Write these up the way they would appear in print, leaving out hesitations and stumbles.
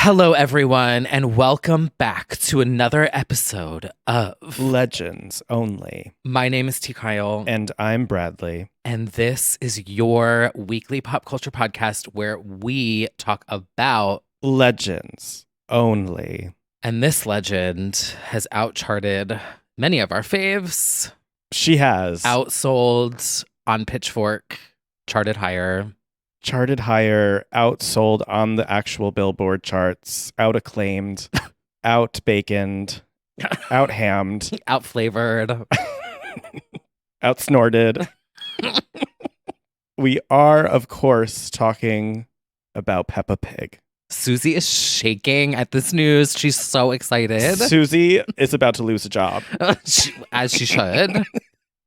Hello, everyone, and welcome back to another episode of Legends Only. My name is T. Kyle, And I'm Bradley. and this is your weekly pop culture podcast where we talk about. Legends Only. And this legend has outcharted many of our faves, She has outsold on Pitchfork, charted higher. charted higher, outsold on the actual Billboard charts, out-acclaimed, out-baconed, out-hammed, Outflavored. out-snorted. We are, of course, talking about Peppa Pig. Susie is shaking at this news. She's so excited. Susie is about to lose a job. As she should.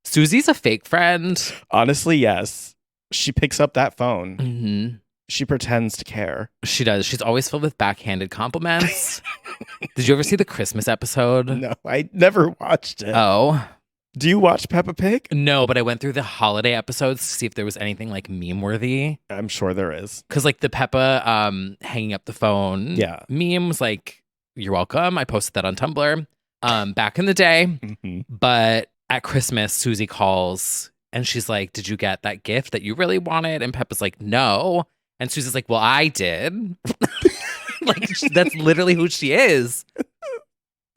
Susie's a fake friend. Honestly, yes. She picks up that phone. Mm-hmm. She pretends to care. She does. She's always filled with backhanded compliments. Did you ever see the Christmas episode? No, I never watched it. Oh. Do you watch Peppa Pig? No, but I went through the holiday episodes to see if there was anything like meme worthy. I'm sure there is. Because like the Peppa hanging up the phone meme was like, you're welcome. I posted that on Tumblr back in the day. Mm-hmm. But at Christmas, Susie calls and she's like, did you get that gift that you really wanted? And Peppa's like, no. And Susie's like, well, I did. Like, that's literally who she is.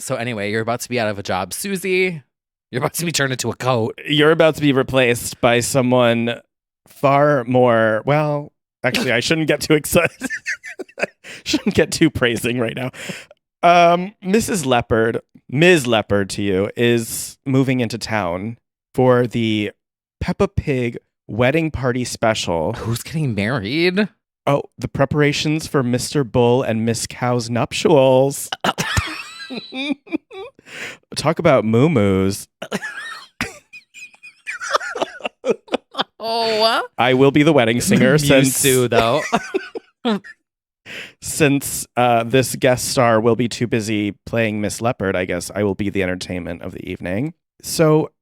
So anyway, you're about to be out of a job, Susie. You're about to be turned into a goat. You're about to be replaced by someone far more, well, actually, I shouldn't get too excited. Shouldn't get too praising right now. Ms. Leopard to you, is moving into town for the Peppa Pig wedding party special. Who's getting married? Oh, the preparations for Mr. Bull and Miss Cow's nuptials. Talk about moo-moos. Oh, I will be the wedding singer Mewtwo, though. Since this guest star will be too busy playing Miss Leopard, I guess I will be the entertainment of the evening. So,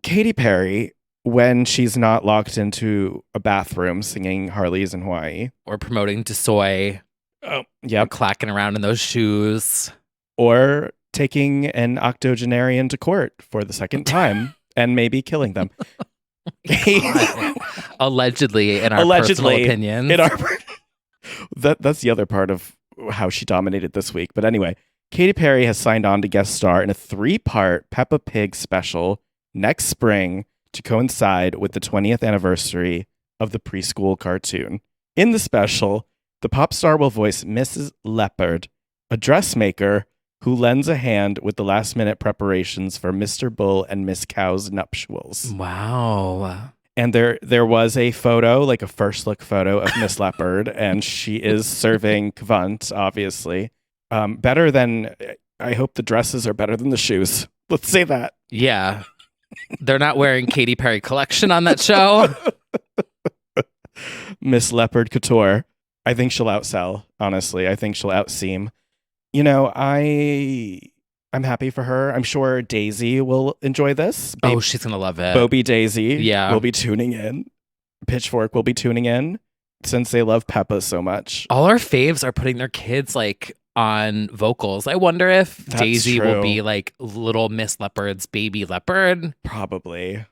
Katy Perry, when she's not locked into a bathroom singing Harley's in Hawaii. Or promoting DeSoy. Oh, Or yep. clacking around in those shoes. Or taking an octogenarian to court for the second time and maybe killing them. Allegedly, in our personal opinions. That's the other part of how she dominated this week. But anyway, Katy Perry has signed on to guest star in a 3-part Peppa Pig special next spring to coincide with the 20th anniversary of the preschool cartoon. In the special, the pop star will voice Mrs. Leopard, a dressmaker who lends a hand with the last-minute preparations for Mr. Bull and Miss Cow's nuptials. Wow. And there was a photo, like a first look photo of Miss Leopard, and she is serving Kvant, obviously. Better than, I hope the dresses are better than the shoes. Let's say that. Yeah. They're not wearing Katy Perry collection on that show. Miss Leopard Couture. I think she'll outsell, honestly. I think she'll outseam. You know, I'm happy for her. I'm sure Daisy will enjoy this. Oh, she's going to love it. Bobby Daisy Yeah. will be tuning in. Pitchfork will be tuning in since they love Peppa so much. All our faves are putting their kids like on vocals. I wonder if That's Daisy will true. be like little Miss Leopard's baby leopard. Probably.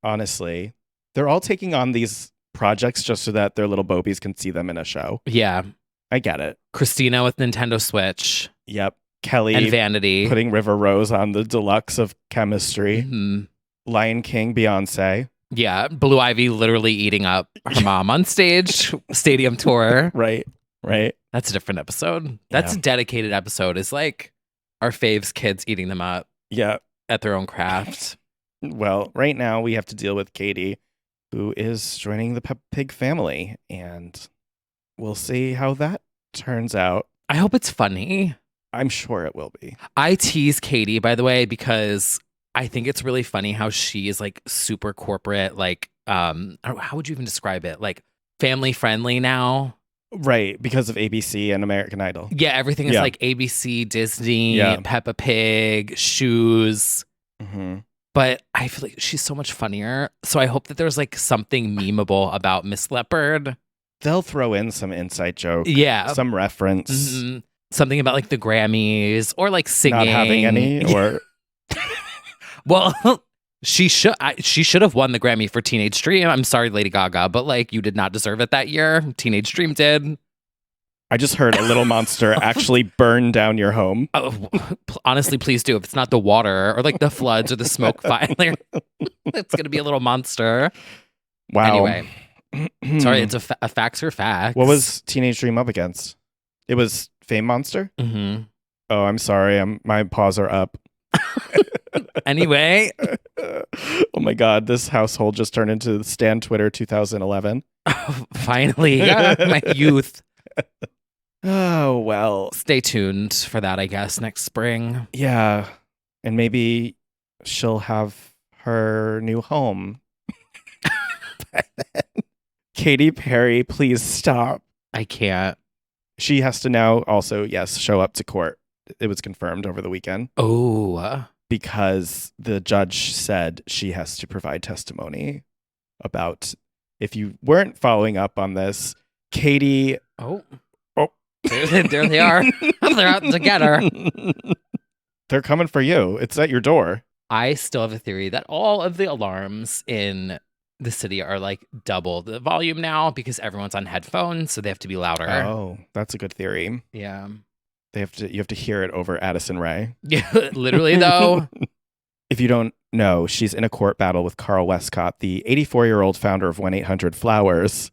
Honestly. They're all taking on these projects just so that their little Bobies can see them in a show. Yeah. I get it. Christina with Nintendo Switch. Yep. Kelly And Vanity. putting River Rose on the deluxe of chemistry. Mhm. Lion King, Beyonce. Yeah. Blue Ivy literally eating up her mom on stage. Stadium tour. Right. That's a different episode. That's Yeah. a dedicated episode. It's like our faves kids eating them up Yeah. at their own craft. Well, right now we have to deal with Katy, who is joining the Peppa Pig family, and we'll see how that turns out. I hope it's funny. I'm sure it will be. I tease Katy, by the way, because I think it's really funny how she is like super corporate, like how would you even describe it? Like family friendly now. Right, because of ABC and American Idol. Yeah, everything is Yeah. like ABC, Disney, Yeah. Peppa Pig, shoes. Mm-hmm. But I feel like she's so much funnier. So I hope that there's like something memeable about Miss Leopard. They'll throw in some inside joke, Yeah. some reference. Mhm. something about like the Grammys or like singing. Not having any, or Well, she should have won the Grammy for Teenage Dream. I'm sorry, Lady Gaga, but like you did not deserve it that year. Teenage Dream did. I just heard a little monster actually burn down your home. Oh, honestly, please do. If it's not the water or like the floods or the smoke fire, it's gonna be a little monster. Wow. Anyway, sorry, it's a facts or facts. What was Teenage Dream up against? It was Fame Monster? Mm-hmm. Oh, I'm sorry. My paws are up. Anyway. Oh my God. This household just turned into Stan Twitter 2011. Oh, finally. My youth. Oh, well. Stay tuned for that, I guess, next spring. Yeah. And maybe she'll have her new home. Katy Perry, please stop. I can't. She has to now also, yes, show up to court. It was confirmed over the weekend. Oh. Because the judge said she has to provide testimony about, if you weren't following up on this, Katy. Oh. There they are. They're out together. They're coming for you. It's at your door. I still have a theory that all of the alarms in the city are like double the volume now because everyone's on headphones, so they have to be louder. Oh, that's a good theory. Yeah. You have to hear it over Addison Rae. Yeah, literally though. If you don't know, she's in a court battle with Carl Westcott, the 84-year-old founder of 1-800-Flowers,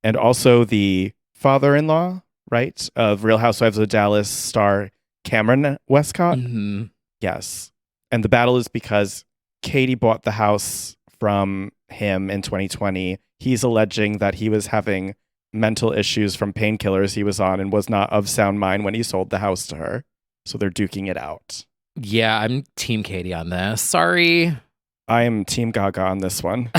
and also the father-in-law, right, of Real Housewives of Dallas star Cameron Westcott. Mm-hmm. Yes. And the battle is because Katy bought the house from him in 2020. He's alleging that he was having mental issues from painkillers he was on and was not of sound mind when he sold the house to her. So they're duking it out. Yeah, I'm Team Katy on this. Sorry. I am Team Gaga on this one.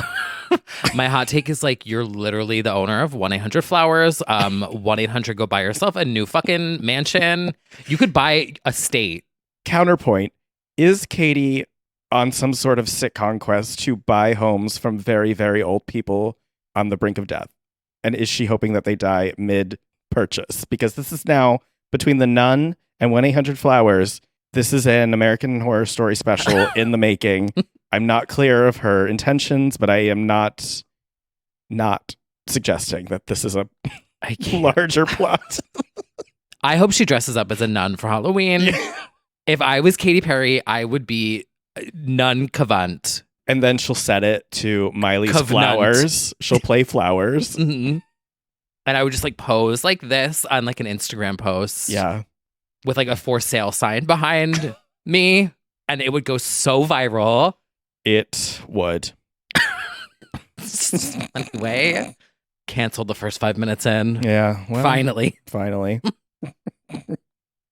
My hot take is like, you're literally the owner of 1-800-Flowers. 1-800 go buy yourself a new fucking mansion. You could buy a state. Counterpoint, is Katy on some sort of sitcom quest to buy homes from very, very old people on the brink of death? And is she hoping that they die mid-purchase? Because this is now, between The Nun and 1-800-Flowers, this is an American Horror Story special in the making. I'm not clear of her intentions, but I am not suggesting that this is a larger plot. I hope she dresses up as a nun for Halloween. If I was Katy Perry, I would be nun Cavant. And then she'll set it to Miley's Covenant. Flowers. She'll play Flowers. Mm-hmm. And I would just like pose like this on like an Instagram post. Yeah. With like a for sale sign behind me. And it would go so viral. It would. Anyway, canceled the first 5 minutes in. Yeah. Well, Finally. In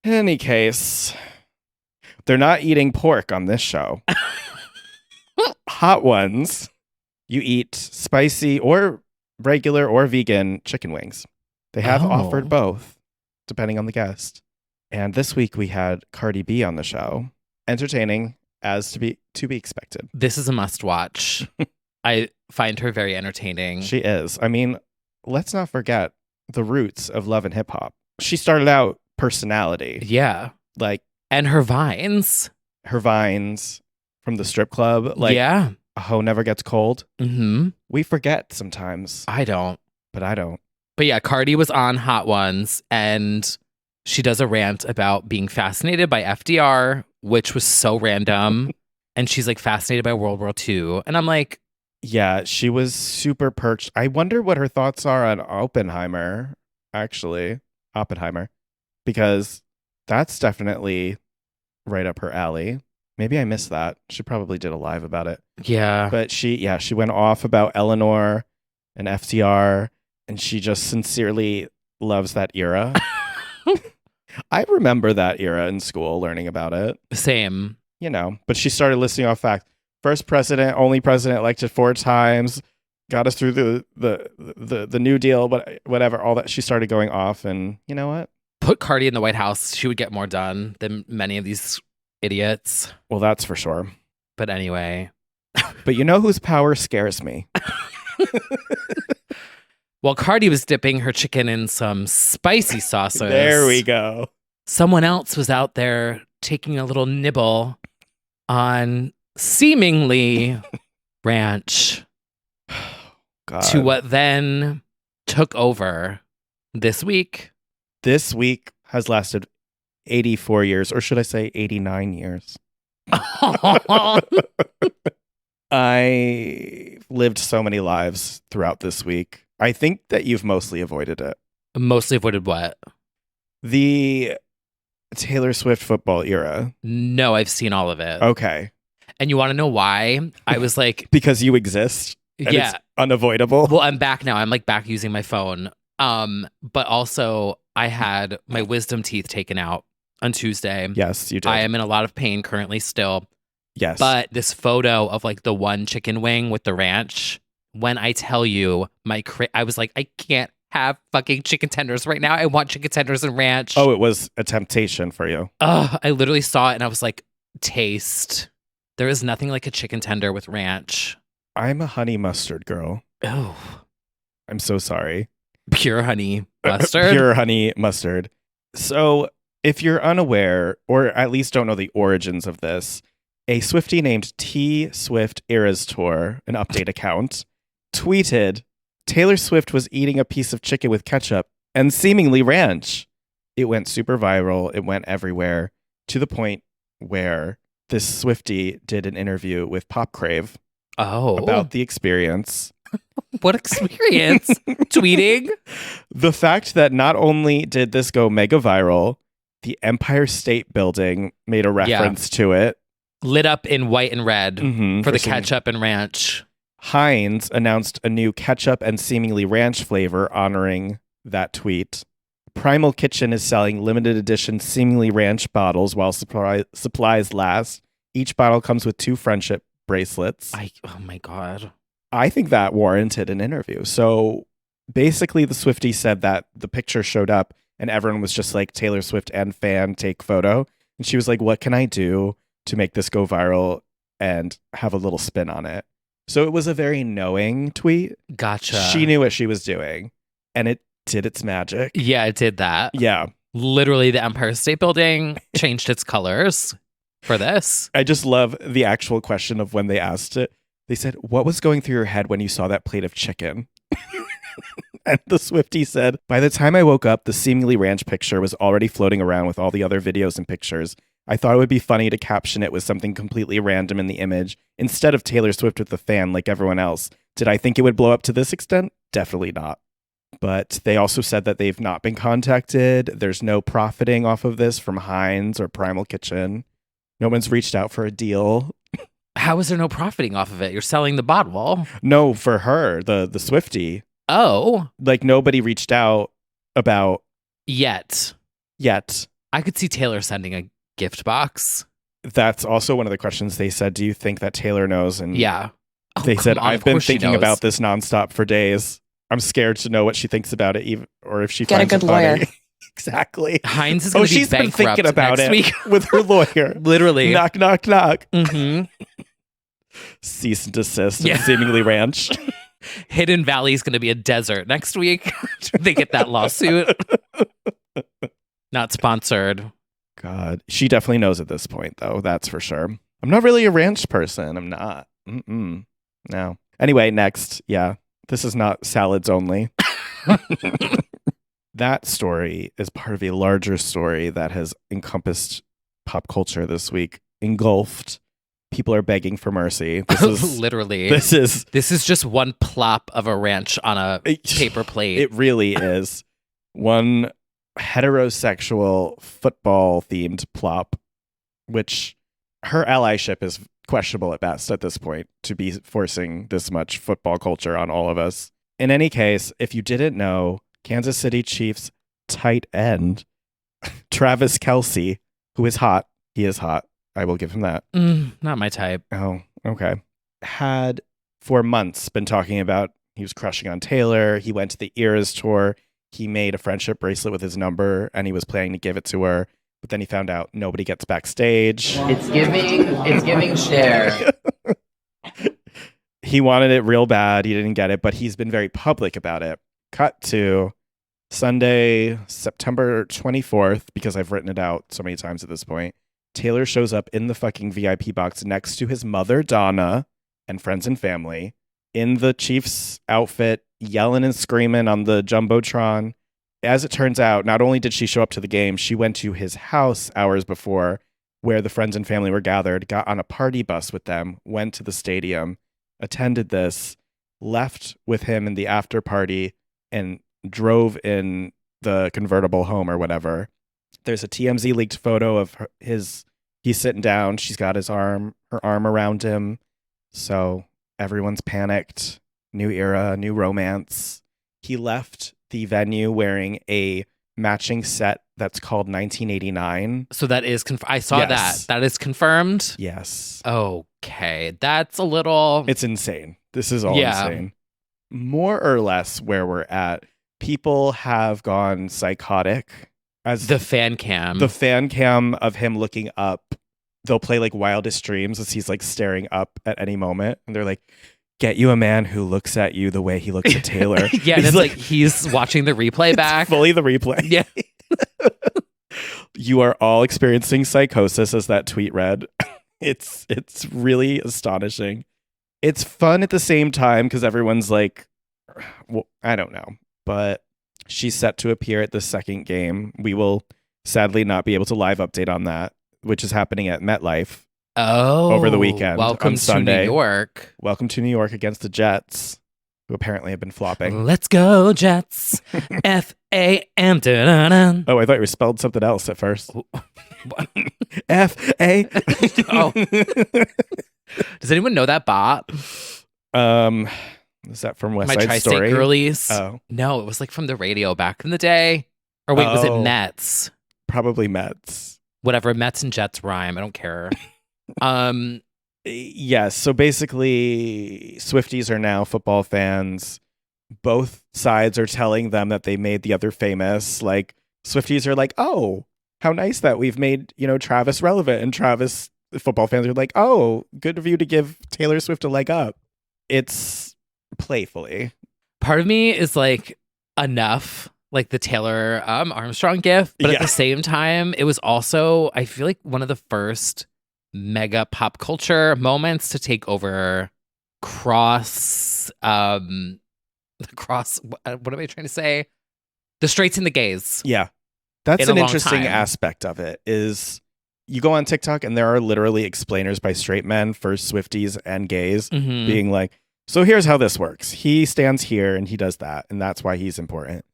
any case, they're not eating pork on this show. Hot Ones, you eat spicy or regular or vegan chicken wings. They have offered both, depending on the guest. And this week we had Cardi B on the show. Entertaining as to be expected. This is a must watch. I find her very entertaining. She is. I mean, let's not forget the roots of Love and Hip Hop. She started out personality. Yeah. Like, and her vines. Her vines from the strip club. Like, yeah. A hoe never gets cold. Mm-hmm. We forget sometimes. I don't. But I don't. But yeah, Cardi was on Hot Ones and she does a rant about being fascinated by FDR, which was so random. And she's like fascinated by World War II. And I'm like, yeah, she was super perched. I wonder what her thoughts are on Oppenheimer, actually. Oppenheimer. Because that's definitely right up her alley. Maybe I missed that. She probably did a live about it. Yeah. But she went off about Eleanor and FDR, and she just sincerely loves that era. I remember that era in school, learning about it. Same. You know, but she started listing off facts. First president, only president elected 4 times, got us through the New Deal, but whatever, all that. She started going off, and you know what? Put Cardi in the White House, she would get more done than many of these idiots. Well, that's for sure. But anyway. But you know whose power scares me? Well, Cardi was dipping her chicken in some spicy sauces. There we go. someone else was out there taking a little nibble on seemingly ranch God. to what then took over this week. This week has lasted 84 years, or should I say 89 years. I lived so many lives throughout this week. I think that you've mostly avoided it. Mostly avoided what? The Taylor Swift football era. No, I've seen all of it. Okay. And you want to know why? I was like, Because you exist. And yeah, it's unavoidable. well, I'm back now. I'm like back using my phone. But also I had my wisdom teeth taken out on Tuesday. Yes, you did. I am in a lot of pain currently still. Yes. But this photo of like the one chicken wing with the ranch, when I tell you I was like, I can't have fucking chicken tenders right now. I want chicken tenders and ranch. Oh, it was a temptation for you. I literally saw it and I was like, taste. There is nothing like a chicken tender with ranch. I'm a honey mustard girl. Oh, I'm so sorry. pure honey mustard. Pure honey mustard. So, if you're unaware, or at least don't know the origins of this, a Swiftie named T Swift Eras Tour, an update account, tweeted Taylor Swift was eating a piece of chicken with ketchup and seemingly ranch. It went super viral. It went everywhere to the point where this Swiftie did an interview with Pop Crave about the experience. What experience? Tweeting? The fact that not only did this go mega viral, the Empire State Building made a reference to it. Lit up in white and red for the some- ketchup and ranch. Heinz announced a new ketchup and seemingly ranch flavor honoring that tweet. Primal Kitchen is selling limited edition seemingly ranch bottles while supplies last. Each bottle comes with 2 friendship bracelets. Oh my God. I think that warranted an interview. So basically, the Swiftie said that the picture showed up and everyone was just like, Taylor Swift and fan take photo. And she was like, what can I do to make this go viral and have a little spin on it? So it was a very knowing tweet. Gotcha. She knew what she was doing and it did its magic. Yeah, it did that. Yeah. Literally, the Empire State Building changed its colors for this. I just love the actual question of when they asked it. They said, what was going through your head when you saw that plate of chicken? And the Swiftie said, by the time I woke up, the seemingly ranch picture was already floating around with all the other videos and pictures. I thought it would be funny to caption it with something completely random in the image instead of Taylor Swift with the fan like everyone else. Did I think it would blow up to this extent? Definitely not. But they also said that they've not been contacted. There's no profiting off of this from Heinz or Primal Kitchen. No one's reached out for a deal. How is there no profiting off of it? You're selling the bottle. No, for her, the Swiftie. Oh. Like nobody reached out about Yet. I could see Taylor sending a gift box. That's also one of the questions they said. Do you think that Taylor knows? And Yeah. They said, come on, I've of been course she thinking knows. about this nonstop for days. I'm scared to know what she thinks about it, even or if she Get a finds good it funny. lawyer. Exactly. Heinz is going to be she's been bankrupt thinking about next it week. with her lawyer. Literally. Knock, knock, knock. Mm-hmm. Cease and desist. Yeah. And seemingly ranch. Hidden Valley is going to be a desert next week. They get that lawsuit. Not sponsored. God, she definitely knows at this point, though. That's for sure. I'm not really a ranch person. I'm not. No. Anyway, next. Yeah, this is not salads only. That story is part of a larger story that has encompassed pop culture this week, engulfed. People are begging for mercy. This is Literally. This is just one plop of a ranch on a paper plate. It really is one heterosexual football themed plop, which her allyship is questionable at best at this point to be forcing this much football culture on all of us. In any case, if you didn't know, Kansas City Chiefs tight end Travis Kelce, who is hot, he is hot. I will give him that. Not my type. Oh, okay. Had for months been talking about he was crushing on Taylor. He went to the Eras tour. He made a friendship bracelet with his number and he was planning to give it to her. But then he found out nobody gets backstage. It's giving share. He wanted it real bad. He didn't get it, but he's been very public about it. Cut to Sunday, September 24th, because I've written it out so many times at this point, Taylor shows up in the fucking VIP box next to his mother, Donna, and friends and family in the Chiefs outfit, yelling and screaming on the Jumbotron. As it turns out, not only did she show up to the game, she went to his house hours before where the friends and family were gathered, got on a party bus with them, went to the stadium, attended this, left with him in the after party, and drove in the convertible home or whatever. There's a TMZ leaked photo of he's sitting down. She's got her arm around him. So everyone's panicked. New era, new romance. He left the venue wearing a matching set that's called 1989. So that is I saw Yes. that. That is confirmed. Yes. Okay. That's a little. It's insane. This is all Yeah. insane. More or less where we're at. People have gone psychotic as the fan cam. the fan cam of him looking up. They'll play like wildest dreams as he's like staring up at any moment. And they're like, get you a man who looks at you the way he looks at Taylor. Yeah, and He's it's like he's watching the replay back. fully the replay. Yeah. You are all experiencing psychosis, as that tweet read. It's really astonishing. It's fun at the same time because everyone's like, well, I don't know. But she's set to appear at the second game. We will sadly not be able to live update on that, which is happening at MetLife. Over the weekend Welcome on Sunday. to New York. Welcome to New York against the Jets, who apparently have been flopping. Let's go, Jets. FAM. dun-dun-dun. Oh, I thought you were spelled something else at first. F-A. Oh. Does anyone know that bot? Is that from West My Side Tri-State Story? Girlies. Oh, No, it was like from the radio back in the day. Or wait, was it Oh. Mets? probably Mets. Whatever, Mets and Jets rhyme. I don't care. Yes. So basically, Swifties are now football fans. Both sides are telling them that they made the other famous. Like, Swifties are like, oh, how nice that we've made, Travis relevant. And Travis football fans are like, oh, good of you to give Taylor Swift a leg up. It's playfully. Part of me is like, enough, like the Taylor Armstrong gift. But Yeah. at the same time, it was also, I feel like, one of the first mega pop culture moments to take over what am I trying to say? The straights and the gays. Yeah. That's In a an long interesting time. aspect of it is you go on TikTok and there are literally explainers by straight men for Swifties and gays Mhm. being like, so here's how this works. He stands here and he does that. And that's why he's important.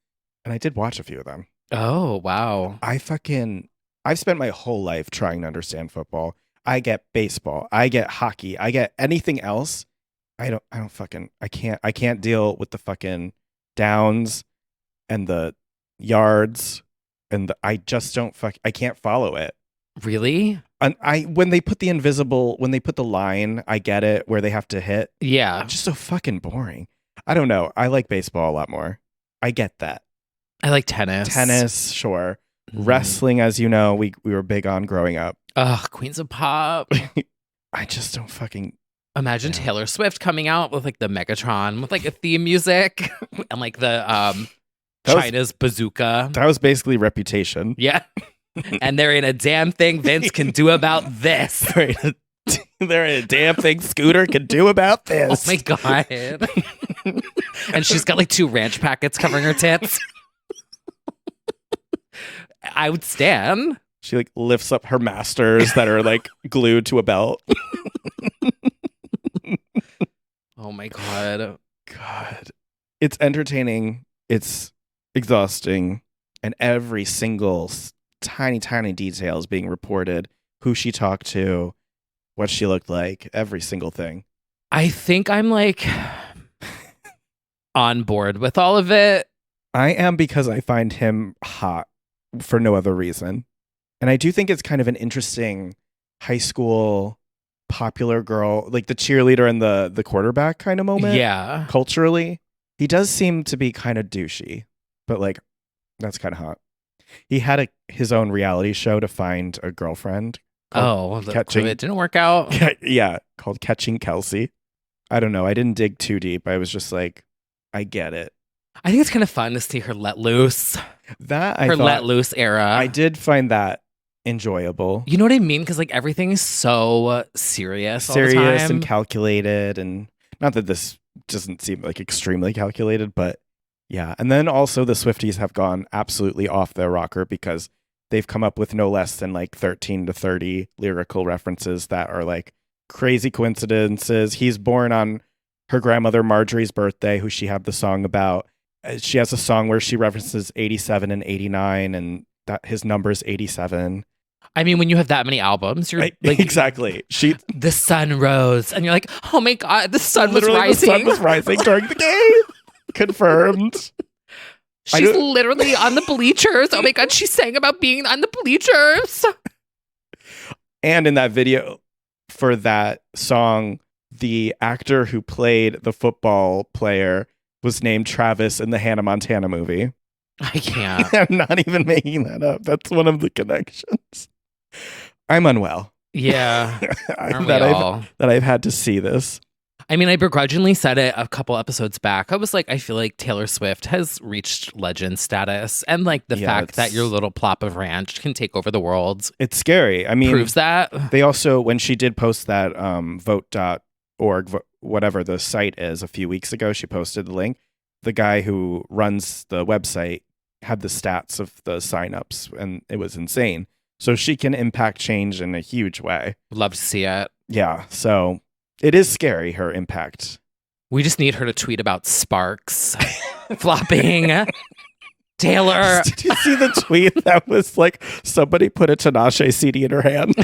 And I did watch a few of them. Oh, wow. I've spent my whole life trying to understand football. I get baseball. I get hockey. I get anything else. I can't deal with the fucking downs and the yards and I just don't I can't follow it. Really? And when they put the line, I get it where they have to hit. Yeah. It's just so fucking boring. I don't know. I like baseball a lot more. I get that. I like tennis. Tennis, sure. Mhm. Wrestling, as you know, we were big on growing up. Ugh, Queens of Pop. I just don't fucking. Imagine Yeah. Taylor Swift coming out with like the Megatron with like a theme music and like the That was- China's bazooka. That was basically Reputation. Yeah. And there ain't a damn thing Vince can do about this. There ain't a damn thing Scooter can do about Oh this. my God. And she's got like 2 ranch packets covering her tits. I would stand. She like lifts up her masters that are like glued to a belt. Oh my God. God. It's entertaining. It's exhausting. And every single tiny, tiny detail is being reported. Who she talked to, what she looked like, every single thing. I think I'm like on board with all of it. I am because I find him hot for no other reason. And I do think it's kind of an interesting high school popular girl, like the cheerleader and the quarterback kind of moment. Yeah. Culturally, he does seem to be kind of douchey, but like that's kind of hot. He had his own reality show to find a girlfriend. Oh, Catching- it didn't work out. Yeah, called Catching Kelsey. I don't know. I didn't dig too deep. I was just like, I get it. I think it's kind of fun to see her let loose. That I Her thought let loose era. I did find that enjoyable. You know what I mean? Because like everything is so serious all the Serious time. and calculated, and not that this doesn't seem like extremely calculated, but yeah. And then also the Swifties have gone absolutely off their rocker because they've come up with no less than like 13 to 30 lyrical references that are like crazy coincidences. He's born on her grandmother Marjorie's birthday, who she had the song about. She has a song where she references 87 and 89, and that his number is 87. I mean, when you have that many albums, you're like Exactly. the sun rose, and you're like, oh my god, the sun was Literally, rising. the sun was rising during the game. Confirmed. She's literally on the bleachers. Oh my god, she sang about being on the bleachers. And in that video for that song, the actor who played the football player was named Travis in the Hannah Montana movie. I can't. I'm not even making that up. That's one of the connections. I'm unwell. Yeah. Aren't we that all? I've had to see this. I mean, I begrudgingly said it a couple episodes back. I was like, I feel like Taylor Swift has reached legend status. And like the fact that your little plop of ranch can take over the world. It's scary. I mean, proves that. They also, when she did post that vote.org, whatever the site is, a few weeks ago, she posted the link. The guy who runs the website had the stats of the signups, and it was insane. So she can impact change in a huge way. Love to see it. Yeah. So it is scary, her impact. We just need her to tweet about Sparks flopping. Taylor. Did you see the tweet that was like somebody put a Tinashe CD in her hand?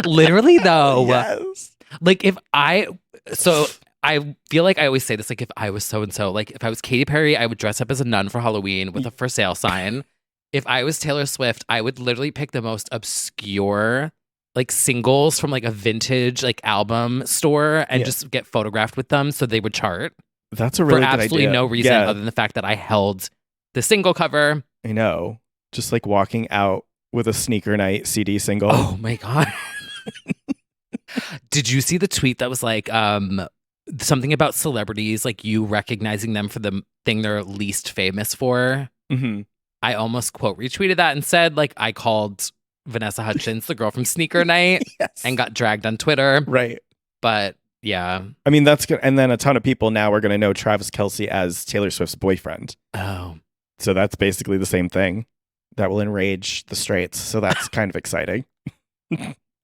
Literally, though. Yes. Like I feel like I always say this, like if I was so-and-so, like if I was Katy Perry, I would dress up as a nun for Halloween with a for sale sign. If I was Taylor Swift, I would literally pick the most obscure like singles from like a vintage like album store and just get photographed with them so they would chart. That's a really for good absolutely idea. no reason other than the fact that I held the single cover. I know. Just like walking out with a Sneaker Night CD single. Oh my God. Did you see the tweet that was like something about celebrities, like you recognizing them for the thing they're least famous for? Mm-hmm. I almost quote retweeted that and said, like, I called Vanessa Hudgens the girl from Sneaker Night and got dragged on Twitter. Right. But yeah. I mean, that's good. And then a ton of people now are going to know Travis Kelce as Taylor Swift's boyfriend. Oh. So that's basically the same thing that will enrage the straights. So that's kind of exciting.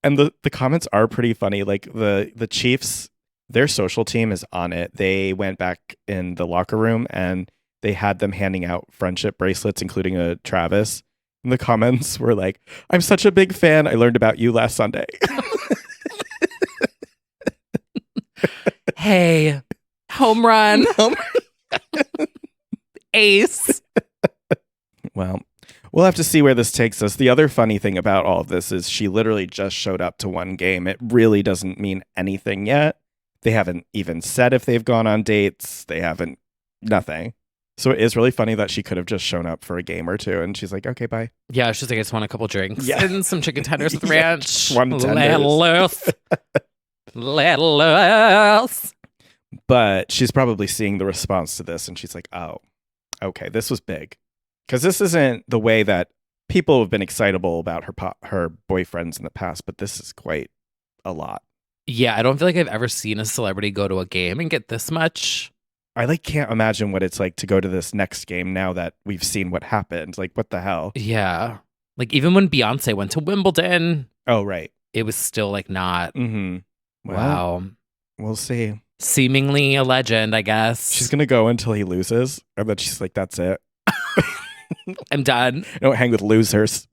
And the comments are pretty funny. Like the Chiefs, their social team is on it. They went back in the locker room and they had them handing out friendship bracelets, including a Travis. And the comments were like, I'm such a big fan. I learned about you last Sunday. Hey, home run. Ace. Well, we'll have to see where this takes us. The other funny thing about all of this is she literally just showed up to one game. It really doesn't mean anything yet. They haven't even said if they've gone on dates. They haven't, nothing. So it is really funny that she could have just shown up for a game or two and she's like, okay, bye. Yeah, she's like, I just want a couple drinks and some chicken tenders with ranch. One tenders. Let loose. But she's probably seeing the response to this and she's like, oh, okay, this was big. Because this isn't the way that people have been excitable about her boyfriends in the past, but this is quite a lot. Yeah, I don't feel like I've ever seen a celebrity go to a game and get this much. I can't imagine what it's like to go to this next game now that we've seen what happened. Like, what the hell? Yeah. Like, even when Beyonce went to Wimbledon. Oh, right. It was still, like, not. Mm-hmm. Well, wow. We'll see. Seemingly a legend, I guess. She's going to go until he loses. And then she's like, that's it. I'm done. I don't hang with losers.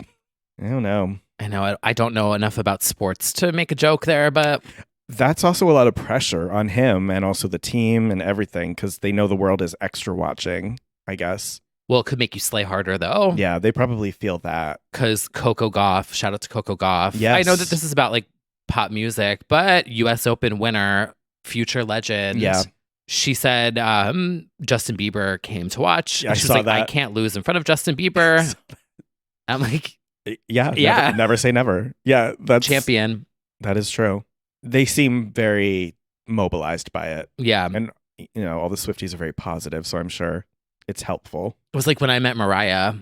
I don't know. I know. I don't know enough about sports to make a joke there, but... That's also a lot of pressure on him and also the team and everything because they know the world is extra watching, I guess. Well, it could make you slay harder, though. Yeah, they probably feel that. Because Coco Gauff, shout out to Coco Gauff. Yes. I know that this is about like pop music, but US Open winner, future legend. Yeah. She said Justin Bieber came to watch. Yeah, and she was I saw like, that. I can't lose in front of Justin Bieber. I'm like, yeah. Never say never. Yeah, that's champion. That is true. They seem very mobilized by it. Yeah. And all the Swifties are very positive, so I'm sure it's helpful. It was like when I met Mariah,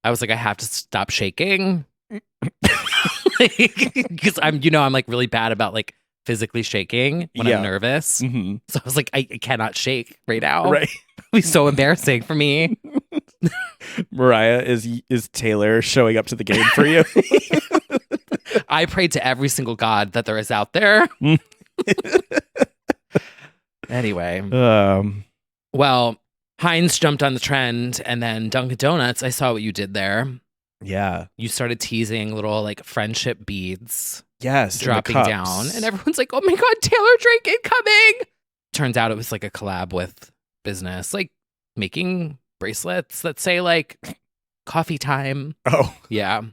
I was like, I have to stop shaking. Because I'm like really bad about like physically shaking when I'm nervous. Mm-hmm. So I was like, I cannot shake right now. Right. It'd be so embarrassing for me. Mariah is Taylor showing up to the game for you. I prayed to every single god that there is out there. Anyway. Well, Heinz jumped on the trend, and then Dunkin' Donuts, I saw what you did there. Yeah. You started teasing little like friendship beads. Yes. Dropping down. And everyone's like, oh my God, Taylor drink incoming. Turns out it was like a collab with business, like making bracelets that say like coffee time. Oh. Yeah.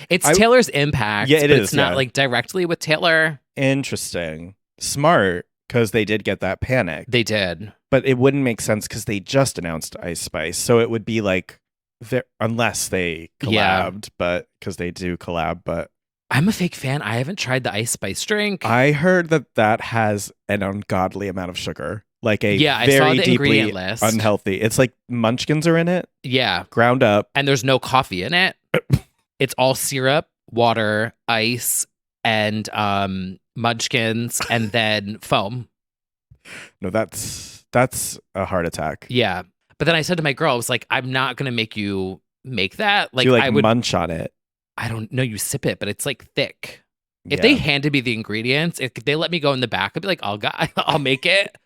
It's Taylor's impact. Yeah, but it's not like directly with Taylor. Interesting. Smart, because they did get that panic. They did. But it wouldn't make sense because they just announced Ice Spice. So it would be like, unless they collabed, but because they do collab. But I'm a fake fan. I haven't tried the Ice Spice drink. I heard that has an ungodly amount of sugar. Like a I very saw the deeply ingredient list. Unhealthy. It's like munchkins are in it. Yeah. Ground up. And there's no coffee in it. It's all syrup, water, ice, and munchkins, and then foam. No, that's a heart attack. Yeah. But then I said to my girl, I was like, I'm not going to make you make that. Like, you I would munch on it. I don't know. You sip it, but it's like thick. If they handed me the ingredients, if they let me go in the back, I'd be like, I'll make it.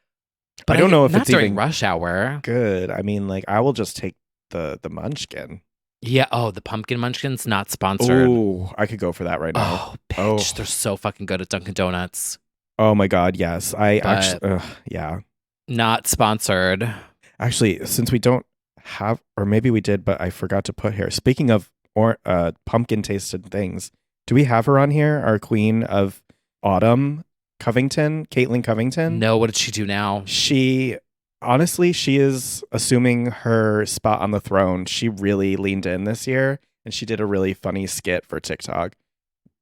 But I don't know if not it's during even rush hour. Good. I mean, like, I will just take the munchkin. Yeah. Oh, the pumpkin munchkins, not sponsored. Oh, I could go for that right now. Oh, bitch. They're so fucking good at Dunkin' Donuts. Oh my God. Yes. Yeah. Not sponsored. Actually, since we don't have, or maybe we did, but I forgot to put here. Speaking of pumpkin tasted things, do we have her on here? Our queen of autumn, Caitlin Covington? No, what did she do now? She is assuming her spot on the throne. She really leaned in this year, and she did a really funny skit for TikTok,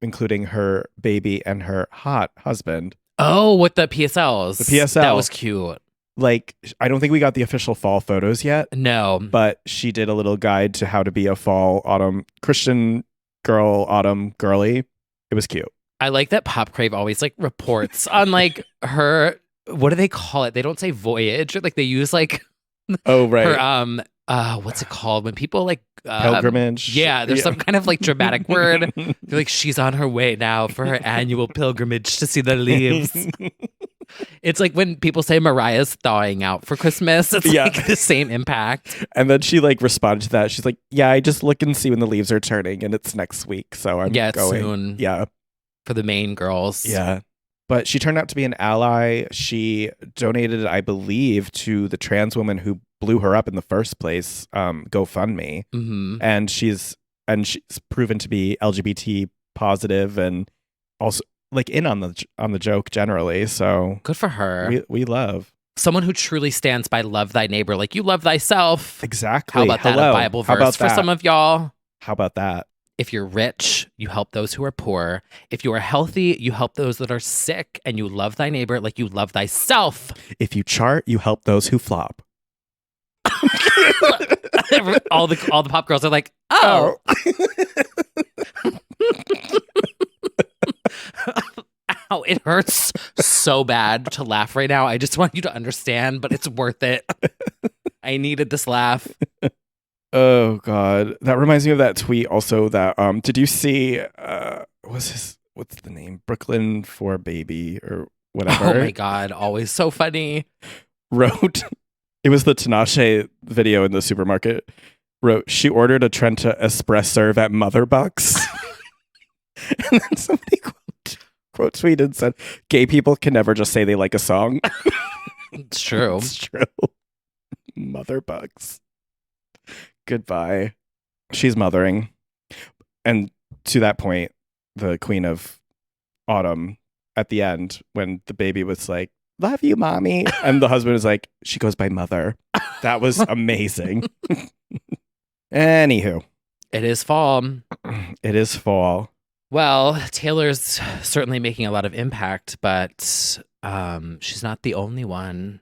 including her baby and her hot husband. Oh, with the PSLs. The PSL. That was cute. Like, I don't think we got the official fall photos yet. No. But she did a little guide to how to be a fall, autumn, Christian girl, autumn girly. It was cute. I like that Pop Crave always like reports on like her, what do they call it? They don't say voyage, or like they use like oh right her what's it called when people like pilgrimage? Yeah, there's some kind of like dramatic word. They're like, she's on her way now for her annual pilgrimage to see the leaves. It's like when people say Mariah's thawing out for Christmas. It's like the same impact. And then she like responded to that. She's like, yeah, I just look and see when the leaves are turning, and it's next week. So I'm going. Soon. Yeah. For the main girls. Yeah. But she turned out to be an ally. She donated, I believe, to the trans woman who blew her up in the first place, GoFundMe. Mm-hmm. And she's proven to be LGBT positive and also like in on the joke generally. So good for her. We love someone who truly stands by love thy neighbor like you love thyself. Exactly. How about that? A Bible verse for some of y'all. How about that? If you're rich, you help those who are poor. If you are healthy, you help those that are sick, and you love thy neighbor like you love thyself. If you chart, you help those who flop. all the pop girls are like, oh. Ow, it hurts so bad to laugh right now. I just want you to understand, but it's worth it. I needed this laugh. Oh God, that reminds me of that tweet. Also, that did you see? What's the name? Brooklyn for Baby or whatever. Oh my God, always so funny. Wrote, it was the Tinashe video in the supermarket. Wrote, she ordered a Trenta Espresso serve at Mother Bucks. And then somebody quote tweeted and said, "Gay people can never just say they like a song." It's true. It's true. Mother Bucks. Goodbye. She's mothering. And to that point, the queen of autumn at the end, when the baby was like, "Love you, mommy." And the husband was like, "She goes by mother." That was amazing. Anywho. It is fall. It is fall. Well, Taylor's certainly making a lot of impact, but she's not the only one.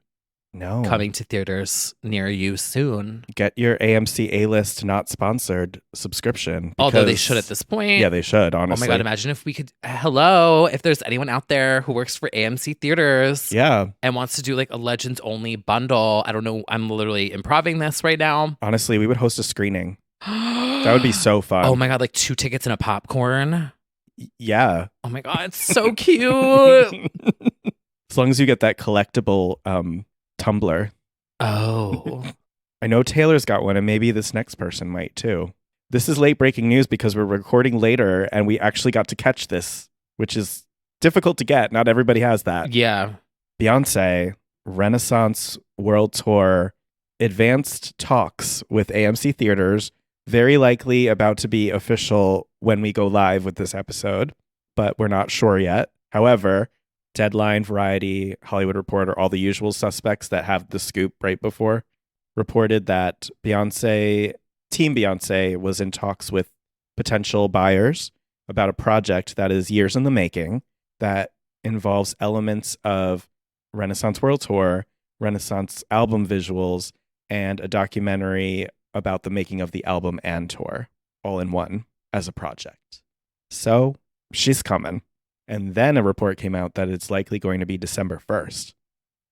No. coming to theaters near you soon. Get your AMC A-list not sponsored subscription. Although they because- should at this point. Yeah, they should, Oh honestly. my God, imagine if we could. Hello, if there's anyone out there who works for AMC Theaters Yeah. and wants to do like a Legends only bundle. I don't know. I'm literally improving this right now. Honestly, we would host a screening. That would be so fun. Oh my God, like 2 tickets and a popcorn. Yeah. Oh my God, it's so cute. As long as you get that collectible tumbler. Oh. I know Taylor's got one, and maybe this next person might too. This is late breaking news because we're recording later and we actually got to catch this, which is difficult to get. Not everybody has that. Yeah. Beyonce, Renaissance World Tour, advanced talks with AMC Theaters, very likely about to be official when we go live with this episode, but we're not sure yet. However, Deadline, Variety, Hollywood Reporter, all the usual suspects that have the scoop right before, reported that Team Beyonce was in talks with potential buyers about a project that is years in the making that involves elements of Renaissance World Tour, Renaissance album visuals, and a documentary about the making of the album and tour all in one as a project. So she's coming. And then a report came out that it's likely going to be December 1st.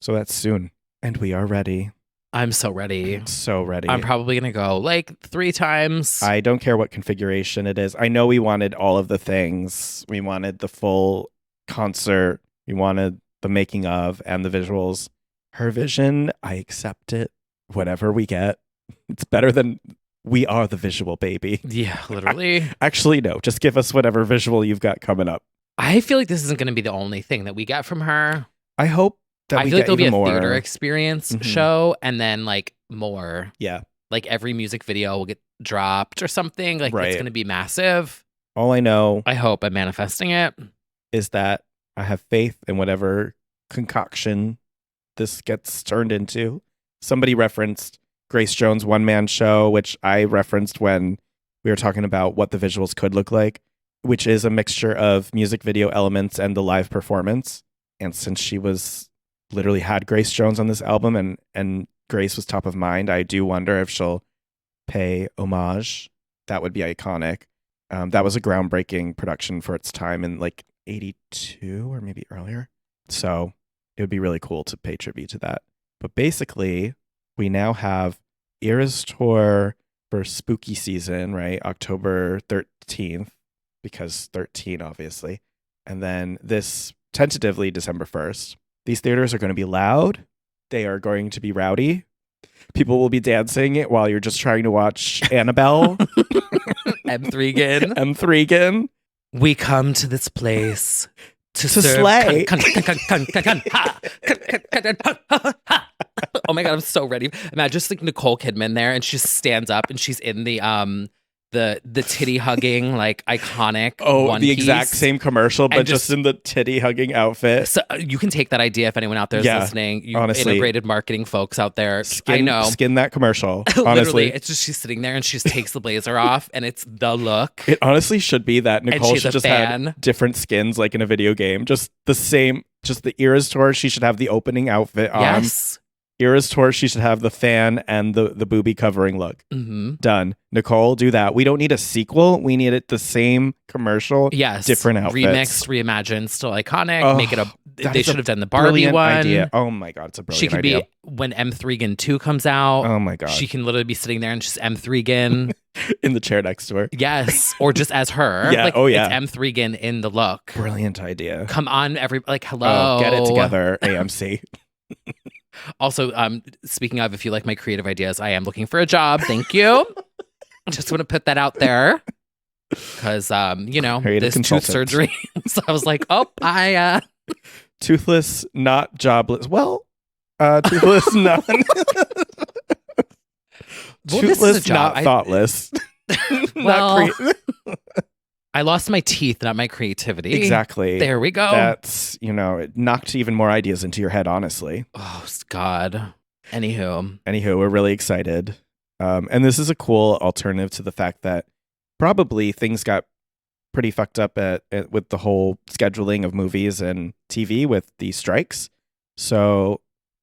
So that's soon. And we are ready. I'm so ready. So ready. I'm probably going to go like 3 times. I don't care what configuration it is. I know we wanted all of the things. We wanted the full concert. We wanted the making of and the visuals. Her vision, I accept it. Whatever we get. It's better than we are the visual, baby. Yeah, literally. Actually, no. Just give us whatever visual you've got coming up. I feel like this isn't going to be the only thing that we get from her. I hope that I we feel like get there'll be a even more. theater experience Mhm. show and then like more. Yeah. Like every music video will get dropped or something. Like Right. it's going to be massive. All I know I hope I'm manifesting it. is that I have faith in whatever concoction this gets turned into. Somebody referenced Grace Jones' one-man show, which I referenced when we were talking about what the visuals could look like, which is a mixture of music video elements and the live performance. And since she was literally had Grace Jones on this album and Grace was top of mind, I do wonder if she'll pay homage. That would be iconic. That was a groundbreaking production for its time in like 82 or maybe earlier. So it would be really cool to pay tribute to that. But basically, we now have Eras Tour for spooky season, right? October 13th, because 13, obviously. And then this tentatively December 1st. These theaters are going to be loud. They are going to be rowdy. People will be dancing it while you're just trying to watch Annabelle. M3gan. M3gan. We come to this place to To serve slay. Oh my God, I'm so ready. Imagine just like Nicole Kidman there and she just stands up and she's in the titty hugging like iconic one The exact piece. same commercial, but And just in the titty hugging outfit. So you can take that idea if anyone out there is Yeah, listening. You honestly. integrated marketing folks out there. I know. Skin that commercial. Literally, Honestly, it's just she's sitting there and she just takes the blazer off and it's the look. it honestly should be that Nicole she's should a just fan. have different skins like in a video game. Just the same, just the Eras Tour, she should have the opening outfit on. Yes. Eras Tour, she should have the fan and the booby covering look. Mm-hmm. Done. Nicole, do that. We don't need a sequel. We need it the same commercial. Yes. Different outfits. Remixed, reimagined, still iconic. Oh, make it a. that They is a should have done the Barbie Brilliant one. idea. Oh my God, it's a brilliant She could idea. be when M3gan 2 comes out. Oh my God. She can literally be sitting there and just M3gan. in the chair next to her. Yes. Or just as her. Yeah, Like, oh, yeah. It's M3gan in the look. Brilliant idea. Come on, hello. Oh, get it together, AMC. Also, speaking of, if you like my creative ideas, I am looking for a job. Thank you. Just want to put that out there. Because, Creative this tooth consultant. surgery. So I was like, I Toothless, not jobless. Well, toothless, not. Well, this is a Toothless, job. not thoughtless. Well, Not I lost my teeth, not my creativity. exactly. There we go. That's, it knocked even more ideas into your head, honestly. Oh, God. Anywho. Anywho, we're really excited. And this is a cool alternative to the fact that probably things got pretty fucked up with the whole scheduling of movies and TV with the strikes. So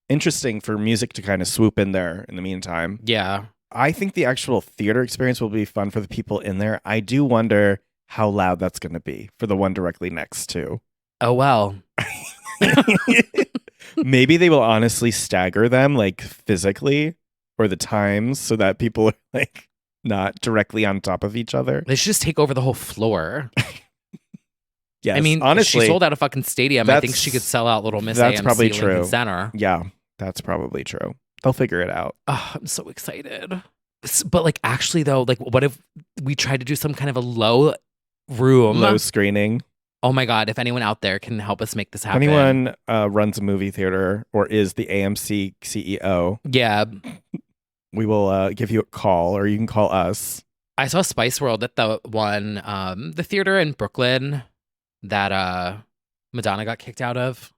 interesting for music to kind of swoop in there in the meantime. Yeah. I think the actual theater experience will be fun for the people in there. I do wonder how loud that's going to be for the one directly next to. Oh, well. Maybe they will honestly stagger them like physically or the times so that people are like not directly on top of each other. They should just take over the whole floor. Yes, I mean, honestly, she sold out a fucking stadium. I think she could sell out Little Miss that's AMC probably Lincoln true. Center. Yeah, that's probably true. They'll figure it out. Oh, I'm so excited. But like, actually, though, like, what if we tried to do some kind of a low room? Low screening. Oh my God, if anyone out there can help us make this If happen. anyone runs a movie theater or is the AMC CEO, Yeah. we will give you a call, or you can call us. I saw Spice World at the one, the theater in Brooklyn that Madonna got kicked out of.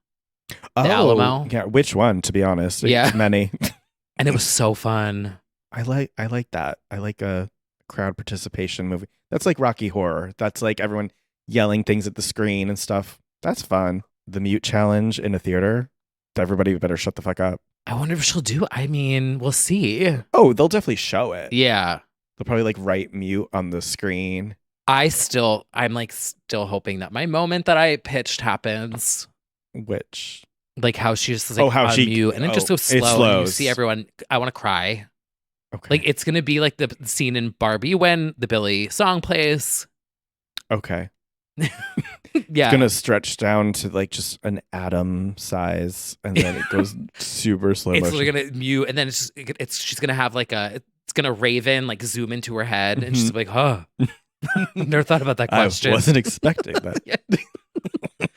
The Alamo. Yeah, which one, to be honest? Yeah. Many. And it was so fun. I like that. I like a crowd participation movie. That's like Rocky Horror. That's like everyone yelling things at the screen and stuff. That's fun. The mute challenge in a theater. Everybody better shut the fuck up. I wonder if she'll do. I mean, we'll see. Oh, they'll definitely show it. Yeah. They'll probably like write mute on the screen. I'm still hoping that my moment that I pitched happens. Which? Like how she just is like how on she- mute and it just goes slow. it And you slows. see everyone. I want to cry. Okay. Like it's gonna be like the scene in Barbie when the Billy song plays. Okay. Yeah. It's gonna stretch down to like just an atom size, and then it goes super slow It's motion. literally gonna mute, and then she's gonna have like it's gonna Raven like zoom into her head, and she's like, huh. Never thought about that question. I wasn't expecting that. Yeah.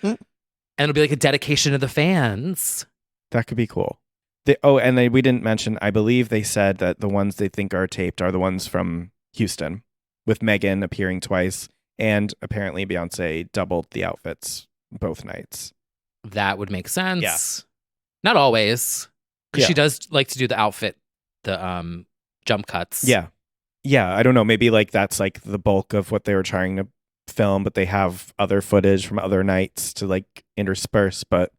And it'll be like a dedication to the fans. That could be cool. We didn't mention, I believe they said that the ones they think are taped are the ones from Houston, with Megan appearing twice, and apparently Beyonce doubled the outfits both nights. That would make sense. Yeah. Not always. Because Yeah. she does like to do the outfit, the jump cuts. Yeah. Yeah, I don't know. Maybe like that's like the bulk of what they were trying to film, but they have other footage from other nights to like intersperse, but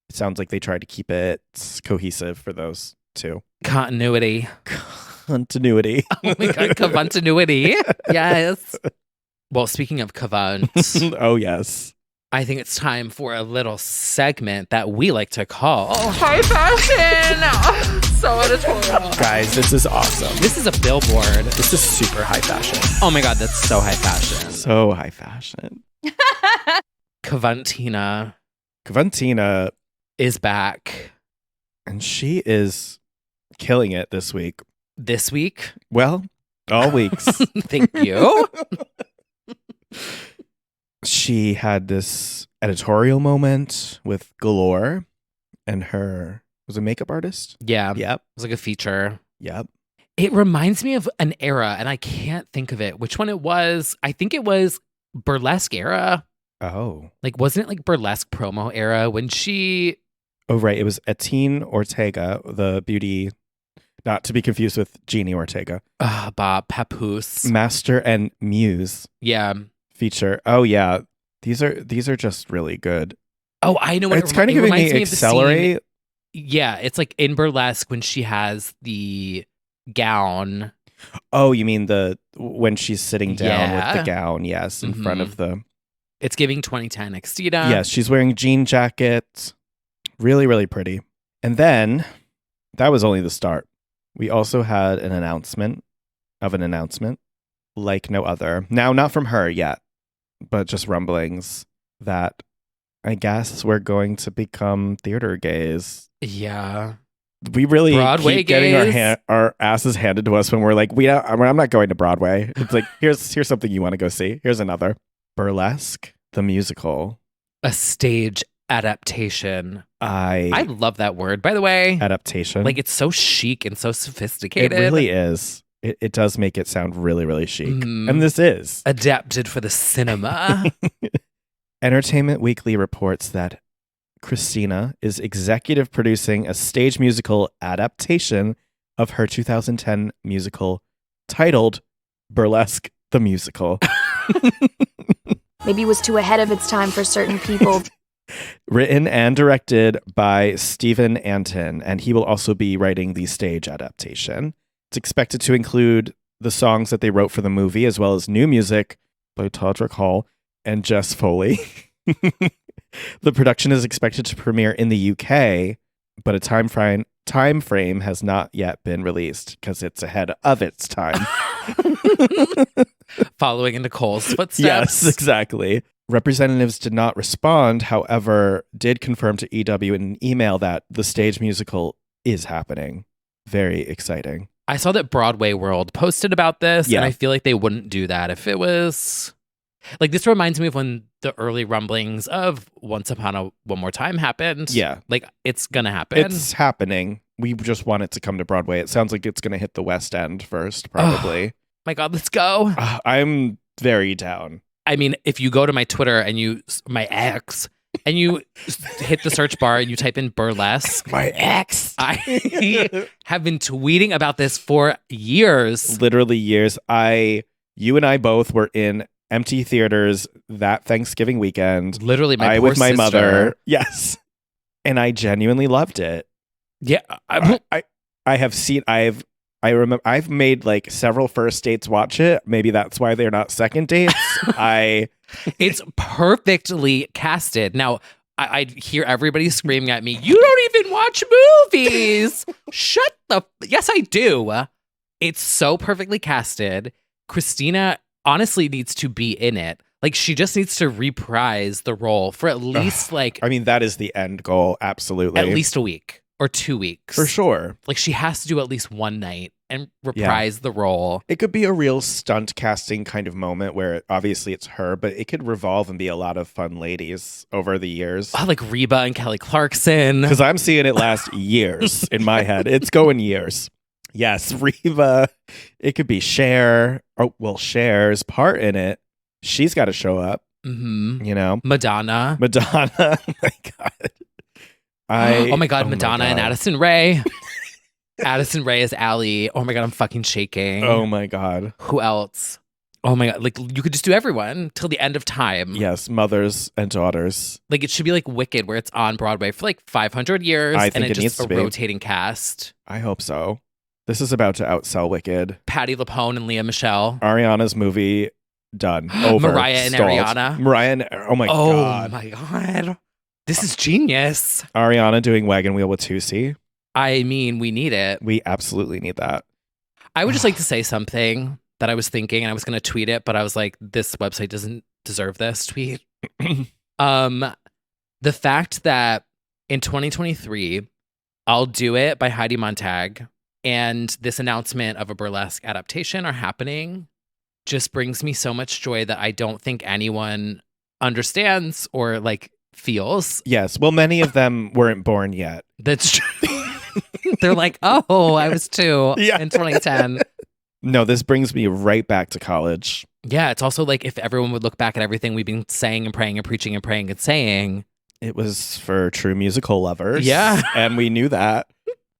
it sounds like they tried to keep it cohesive for those two. Continuity. Continuity. Oh my God, continuity. Yes. Well, speaking of Cavant, Oh, yes. I think it's time for a little segment that we like to call High Fashion. So editorial. Guys, this is awesome. This is a billboard. This is super high fashion. Oh my God, that's so high fashion. So high fashion. Cavantina Cavantina, is back and she is killing it this week. this week. Well, all weeks. Thank you. She had this editorial moment with Galore and her was a makeup artist. Yeah. It Yep. was like a feature. Yep. It reminds me of an era, and I can't think of it. Which one it was? I think it was burlesque era. Oh. Like, wasn't it like burlesque promo era when she? Oh, right. It was Etienne Ortega, the beauty, not to be confused with Jeannie Ortega, Bob Papoose. Master and Muse Yeah. feature. Oh, yeah. These are just really good. Oh, I know what It's kind of giving me Accelerate. Yeah, it's like in burlesque when she has the gown. Oh, you mean when she's sitting down with Yeah. the gown? Yes, in front of the. It's giving 2010 Extida. Yes, she's wearing jean jacket. Really, really pretty. And then that was only the start. We also had an announcement like no other. Now, not from her yet, but just rumblings that I guess we're going to become theater gays. Yeah. We really Broadway keep getting gays? our asses handed to us when we're like, I'm not going to Broadway. It's like, here's something you want to go see. Here's another. Burlesque, the musical. A stage adaptation. I I love that word, by the way. adaptation. Like, it's so chic and so it sophisticated. really is. It does make it sound really, really chic. Mhm. And this is. Adapted for the cinema. Entertainment Weekly reports that Christina is executive producing a stage musical adaptation of her 2010 musical titled Burlesque the Musical. Maybe it was too ahead of its time for certain people. Written and directed by Stephen Anton, and he will also be writing the stage adaptation. It's expected to include the songs that they wrote for the movie, as well as new music by Todrick Hall and Jess Foley. The production is expected to premiere in the UK, but a time frame has not yet been released because it's ahead of its time. Following in Nicole's footsteps. Yes, exactly. Representatives did not respond, however, did confirm to EW in an email that the stage musical is happening. Very exciting. I saw that Broadway World posted about this, Yeah. and I feel like they wouldn't do that if it was... Like, this reminds me of when the early rumblings of Once Upon One More Time happened. Yeah. Like, it's gonna happen. It's happening. We just want it to come to Broadway. It sounds like it's going to hit the West End first, probably. My God, let's go. I'm very down. I mean, if you go to my Twitter and my ex, and you hit the search bar and you type in burlesque, My ex. I have been tweeting about this for years. Literally years. You and I both were in empty theaters that Thanksgiving weekend. Literally, I with my mother. Yes. And I genuinely loved it. Yeah. I remember I've made like several first dates watch it. Maybe that's why they're not second dates. It's perfectly casted. Now, I hear everybody screaming at me, "You don't even watch movies!" Yes, I do. It's so perfectly casted. Christina honestly needs to be in it. Like, she just needs to reprise the role for at least that is the end goal. Absolutely. at least a week or 2 weeks. For sure. Like, she has to do at least one night and reprise the role. It could be a real stunt casting kind of moment where obviously it's her, but it could revolve and be a lot of fun ladies over the years. Oh, like Reba and Kelly Clarkson. Because I'm seeing it last years in my head. It's going years. Yes, Reba. It could be Cher. Oh, well, Cher's part in it. She's got to show up. Mm-hmm. You know? Madonna. Oh my God. Oh my God, Madonna and Addison Rae. Addison Rae is Allie. Oh my God, I'm fucking shaking. Oh my God. Who else? Oh my God, like, you could just do everyone till the end of time. Yes, mothers and daughters. Like, it should be like Wicked, where it's on Broadway for like 500 years. I think and it's it just needs to a be. rotating cast. I hope so. This is about to outsell Wicked. Patti LuPone and Leah Michele. Ariana's movie, done. Over. Mariah and Stalled. Ariana. Mariah and, oh my God. Oh my God. This is genius. Ariana doing Wagon Wheel with Tusi. I mean, we need it. We absolutely need that. I would just like to say something that I was thinking, and I was going to tweet it, but I was like, this website doesn't deserve this tweet. The fact that in 2023, I'll Do It by Heidi Montag and this announcement of a burlesque adaptation are happening just brings me so much joy that I don't think anyone understands or like feels. Yes. Well, many of them weren't born yet. That's true. They're like, oh, I was 2 in 2010. No, this brings me right back to college. Yeah, it's also like if everyone would look back at everything we've been saying and praying and preaching and praying and saying. It was for true musical lovers. Yeah. And we knew that.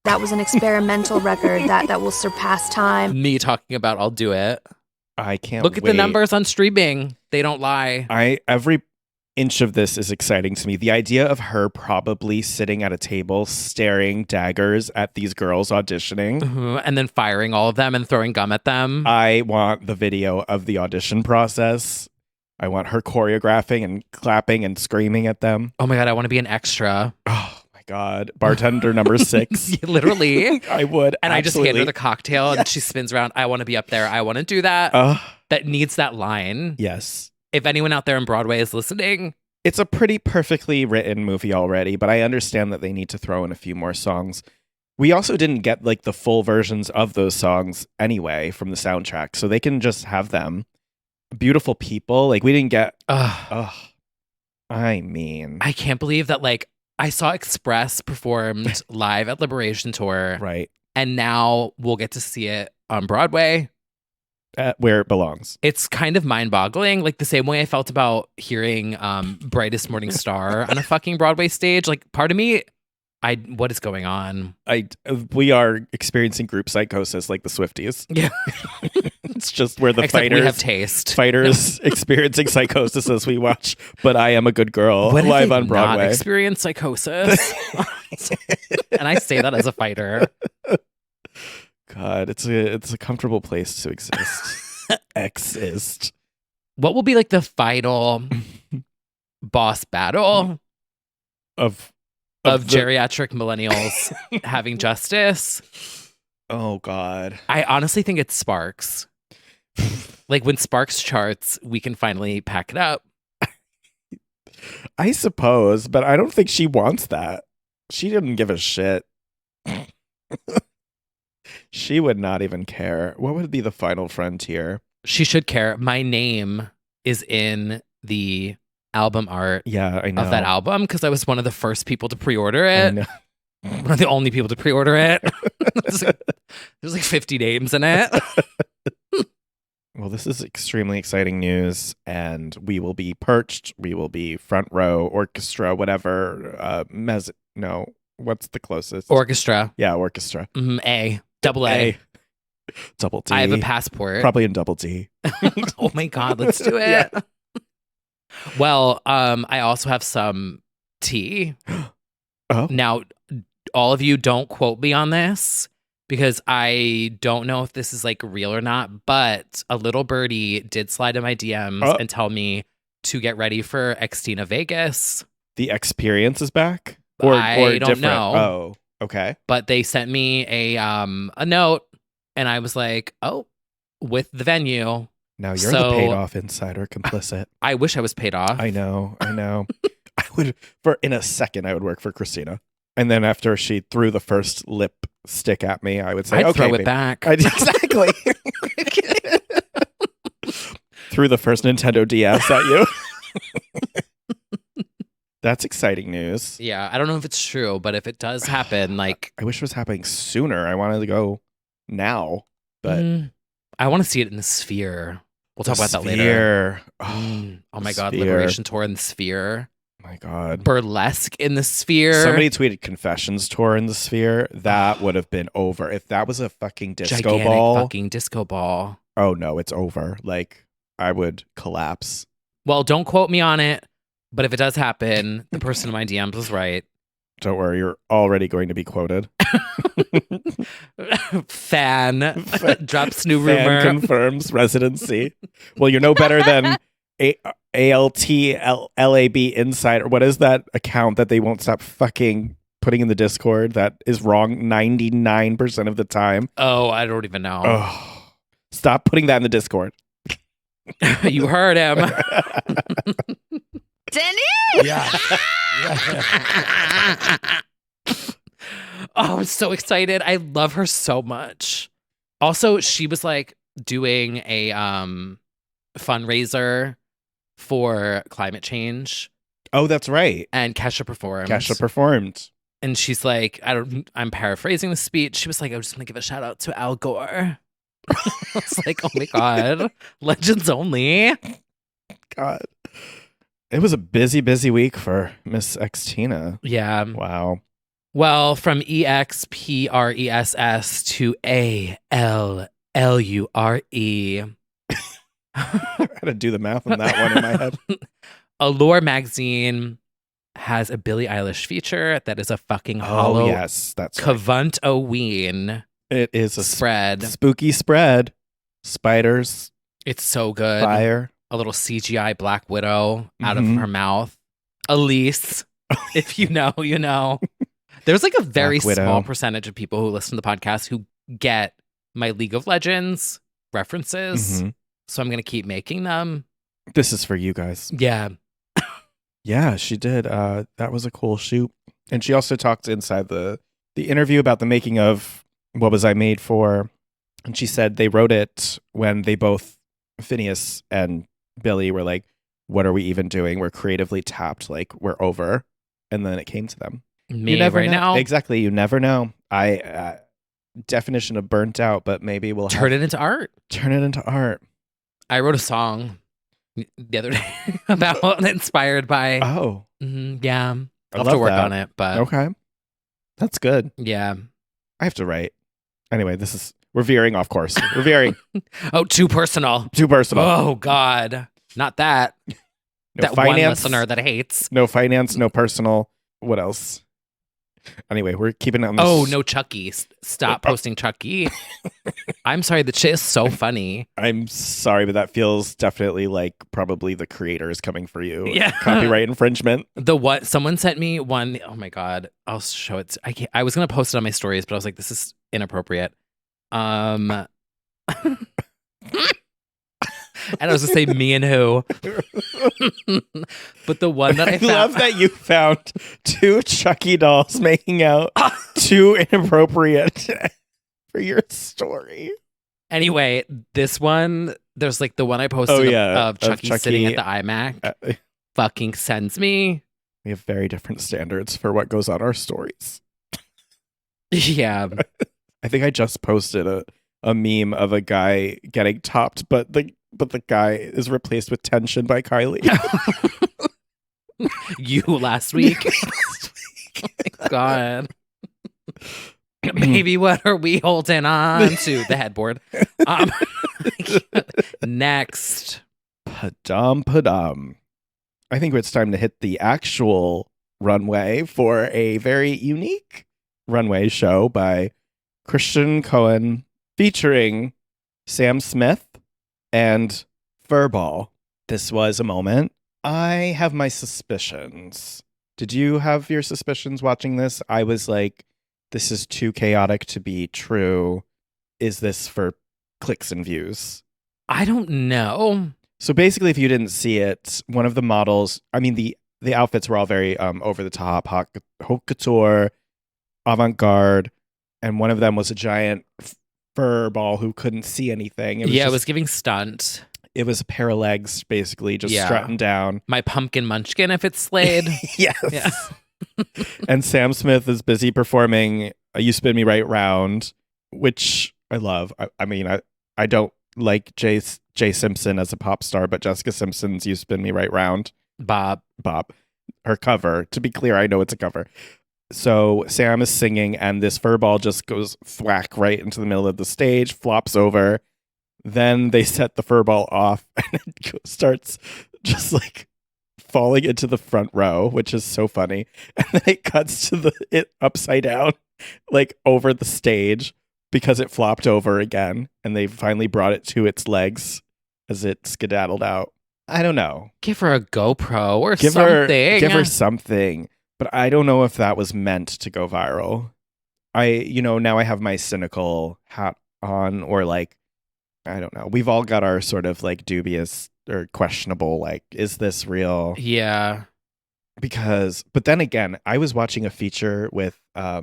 That was an experimental record that will surpass time. Me talking about I'll Do It. I can't Look at the numbers on streaming. They don't lie. Every inch of this is exciting to me. The idea of her probably sitting at a table staring daggers at these girls auditioning. Mm-hmm. And then firing all of them and throwing gum at them. I want the video of the audition process. I want her choreographing and clapping and screaming at them. Oh my God, I want to be an extra. Oh my God. Bartender number 6. Literally. I would. And absolutely. I just hand her the cocktail and she spins around. I want to be up there. I want to do that. That needs that line. Yes. If anyone out there in Broadway is listening. It's a pretty perfectly written movie already, but I understand that they need to throw in a few more songs. We also didn't get like the full versions of those songs anyway from the soundtrack, so they can just have them. Beautiful People, like we didn't get. I mean, I can't believe that. Like I saw Express performed live at Liberation Tour, right? And now we'll get to see it on Broadway. Where it belongs. It's kind of mind-boggling, like the same way I felt about hearing Brightest Morning Star on a fucking Broadway stage. Like, part of me, what is going on? We are experiencing group psychosis like the Swifties. Yeah. It's just where the Except we have taste. fighters experiencing psychosis as we watch But I Am a Good Girl When live have they on Broadway. Not experience psychosis. And I say that as a fighter. God, it's a comfortable place to exist. Exist. What will be like the final boss battle Of of the- geriatric millennials having justice? Oh God. I honestly think it's Sparks. Like when Sparks charts, we can finally pack it up. I suppose, but I don't think she wants that. She didn't give a shit. She would not even care. What would be the final frontier? She should care. My name is in the album art Yeah, I know. of that album because I was one of the first people to pre-order I it. know. One of the only people to pre-order it. There's like 50 names in it. Well, this is extremely exciting news, and we will be perched. We will be front row, orchestra, whatever. No, what's the closest? Orchestra. Yeah, orchestra. A. Double A. Double D. I have a passport. Probably in double D. Oh my God, let's do it. Yeah. Well, I also have some tea. Oh, Now, all of you don't quote me on this because I don't know if this is like real or not, but a little birdie did slide in my DMs and tell me to get ready for Xtina Vegas. the experience is back, I don't different? know. Oh, okay. But they sent me a note and I was like, oh, with the venue. Now you're So- the paid off insider, complicit. I wish I was paid off. I know. I would in a second I would work for Christina. And then after she threw the first lipstick at me, I would say, I'd okay, throw it babe. back. Exactly. Threw the first Nintendo DS at you. That's exciting news. Yeah, I don't know if it's true, but if it does happen, like I wish it was happening sooner. I wanted to go now, but I want to see it in the Sphere. We'll talk the about that later. Sphere. Oh my God, Sphere. Liberation Tour in the Sphere. My God. Burlesque in the Sphere. Somebody tweeted Confessions tour in the Sphere. That would have been over. If that was a fucking disco Gigantic ball. fucking disco ball. Oh no, it's over. Like I would collapse. Well, don't quote me on it, but if it does happen, the person in my DMs was right. Don't worry, you're already going to be quoted. Fan drops new Fan rumor. confirms residency. Well, you're no better than ALTLAB Insider. What is that account that they won't stop fucking putting in the Discord that is wrong 99% of the time? Oh, I don't even know. Oh, stop putting that in the Discord. You heard him. Denny! Yeah. Oh, I'm so excited. I love her so much. Also, she was like doing a fundraiser for climate change Oh, that's right. and Kesha performed. Kesha performed. And she's like, I'm paraphrasing the speech. She was like, I just want to give a shout out to Al Gore. I was like, oh my God. Legends only. God. It was a busy, busy week for Miss Xtina. Yeah. Wow. Well, from EXPRESS to ALLURE. I had to do the math on that one in my head. Allure magazine has a Billie Eilish feature that is a fucking hollow Oh, yes. That's right. Cavunt o ween It is a spread. spooky spread. Spiders, It's so good. fire. A little CGI Black Widow out of Mhm. her mouth. Elise, if you know, you know. There's like a very Black Widow. small percentage of people who listen to the podcast who get my League of Legends references. Mhm. So I'm going to keep making them. This is for you guys. Yeah. Yeah, she did. That was a cool shoot. And she also talked inside the interview about the making of What Was I Made For? And she said they wrote it when they both, Phineas and Billy, were like, what are we even doing? We're creatively tapped. Like, we're over. And then it came to them. Me You never right know. now. Exactly. You never know. Definition of burnt out, but maybe we'll Turn it into art. turn it into art. I wrote a song the other day about inspired by. Oh, Yeah. I I'll have to love work that. on it. But okay. That's good. yeah. I have to write. Anyway, We're veering off course. We're veering Oh, too personal. too personal. Oh God, not that. No That one finance, listener that hates. no finance, no personal. What else? Anyway, we're keeping it on this. Oh, no, Chucky. Stop posting Chucky. I'm sorry. The shit is so funny. I'm sorry, but that feels definitely like probably the creator is coming for you. Yeah. Copyright infringement. Someone sent me one. Oh my God. I'll show it. I was going to post it on my stories, but I was like, this is inappropriate. And I was going to say me and who. But the one that I found. love that you found two Chucky dolls making out too inappropriate for your story. Anyway, this one, there's like the one I posted of Chucky sitting at the iMac. Fucking sends me. We have very different standards for what goes on our stories. Yeah. I think I just posted a meme of a guy getting topped, but the guy is replaced with Tension by Kylie. You last week. Oh my God. Baby, what are we holding on to? The headboard. Next. Padam. I think it's time to hit the actual runway for a very unique runway show by Christian Cohen featuring Sam Smith and Furball. This was a moment. I have my suspicions. Did you have your suspicions watching this? I was like, this is too chaotic to be true. Is this for clicks and views? I don't know. So basically, if you didn't see it, one of the models, I mean, the outfits were all very over the top, haute couture, avant-garde, and one of them was a giant fur ball who couldn't see anything. It was giving stunt. It was a pair of legs, basically, just strutting down. My pumpkin munchkin, if it's slayed. Yes. Yeah. And Sam Smith is busy performing You Spin Me Right Round, which I love. I mean, I don't like Jay Simpson as a pop star, but Jessica Simpson's You Spin Me Right Round. Bob. Her cover. To be clear, I know it's a cover. So Sam is singing, and this fur ball just goes thwack right into the middle of the stage, flops over. Then they set the fur ball off, and it starts just like falling into the front row, which is so funny. And then it cuts to it upside down, like over the stage, because it flopped over again. And they finally brought it to its legs as it skedaddled out. I don't know. Give her a GoPro or something. Give her something. But I don't know if that was meant to go viral. Now I have my cynical hat on, or like, I don't know. We've all got our sort of like dubious or questionable, like, is this real? Yeah. But then again, I was watching a feature with, I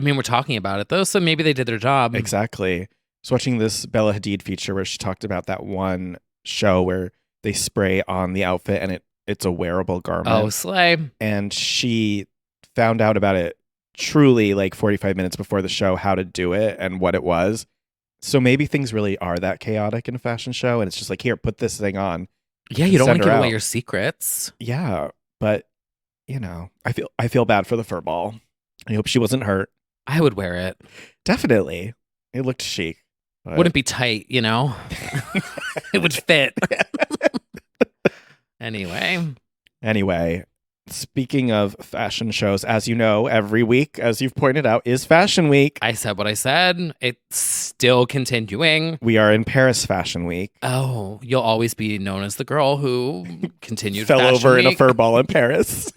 mean, we're talking about it though, so maybe they did their job. Exactly. I was watching this Bella Hadid feature where she talked about that one show where they spray on the outfit and it's a wearable garment. Oh, slay. And she found out about it truly like 45 minutes before the show, how to do it and what it was. So maybe things really are that chaotic in a fashion show, and it's just like, here, put this thing on. Yeah, you don't want send to her give away out. your secrets. Yeah, but I feel bad for the fur ball. I hope she wasn't hurt. I would wear it. Definitely, it looked chic. But... Wouldn't be tight, you know. It would fit. Anyway, speaking of fashion shows, as you know, every week, as you've pointed out, is Fashion Week. I said what I said. It's still continuing. We are in Paris Fashion Week. Oh, you'll always be known as the girl who continued Fell Fashion over Week. in a fur ball in Paris.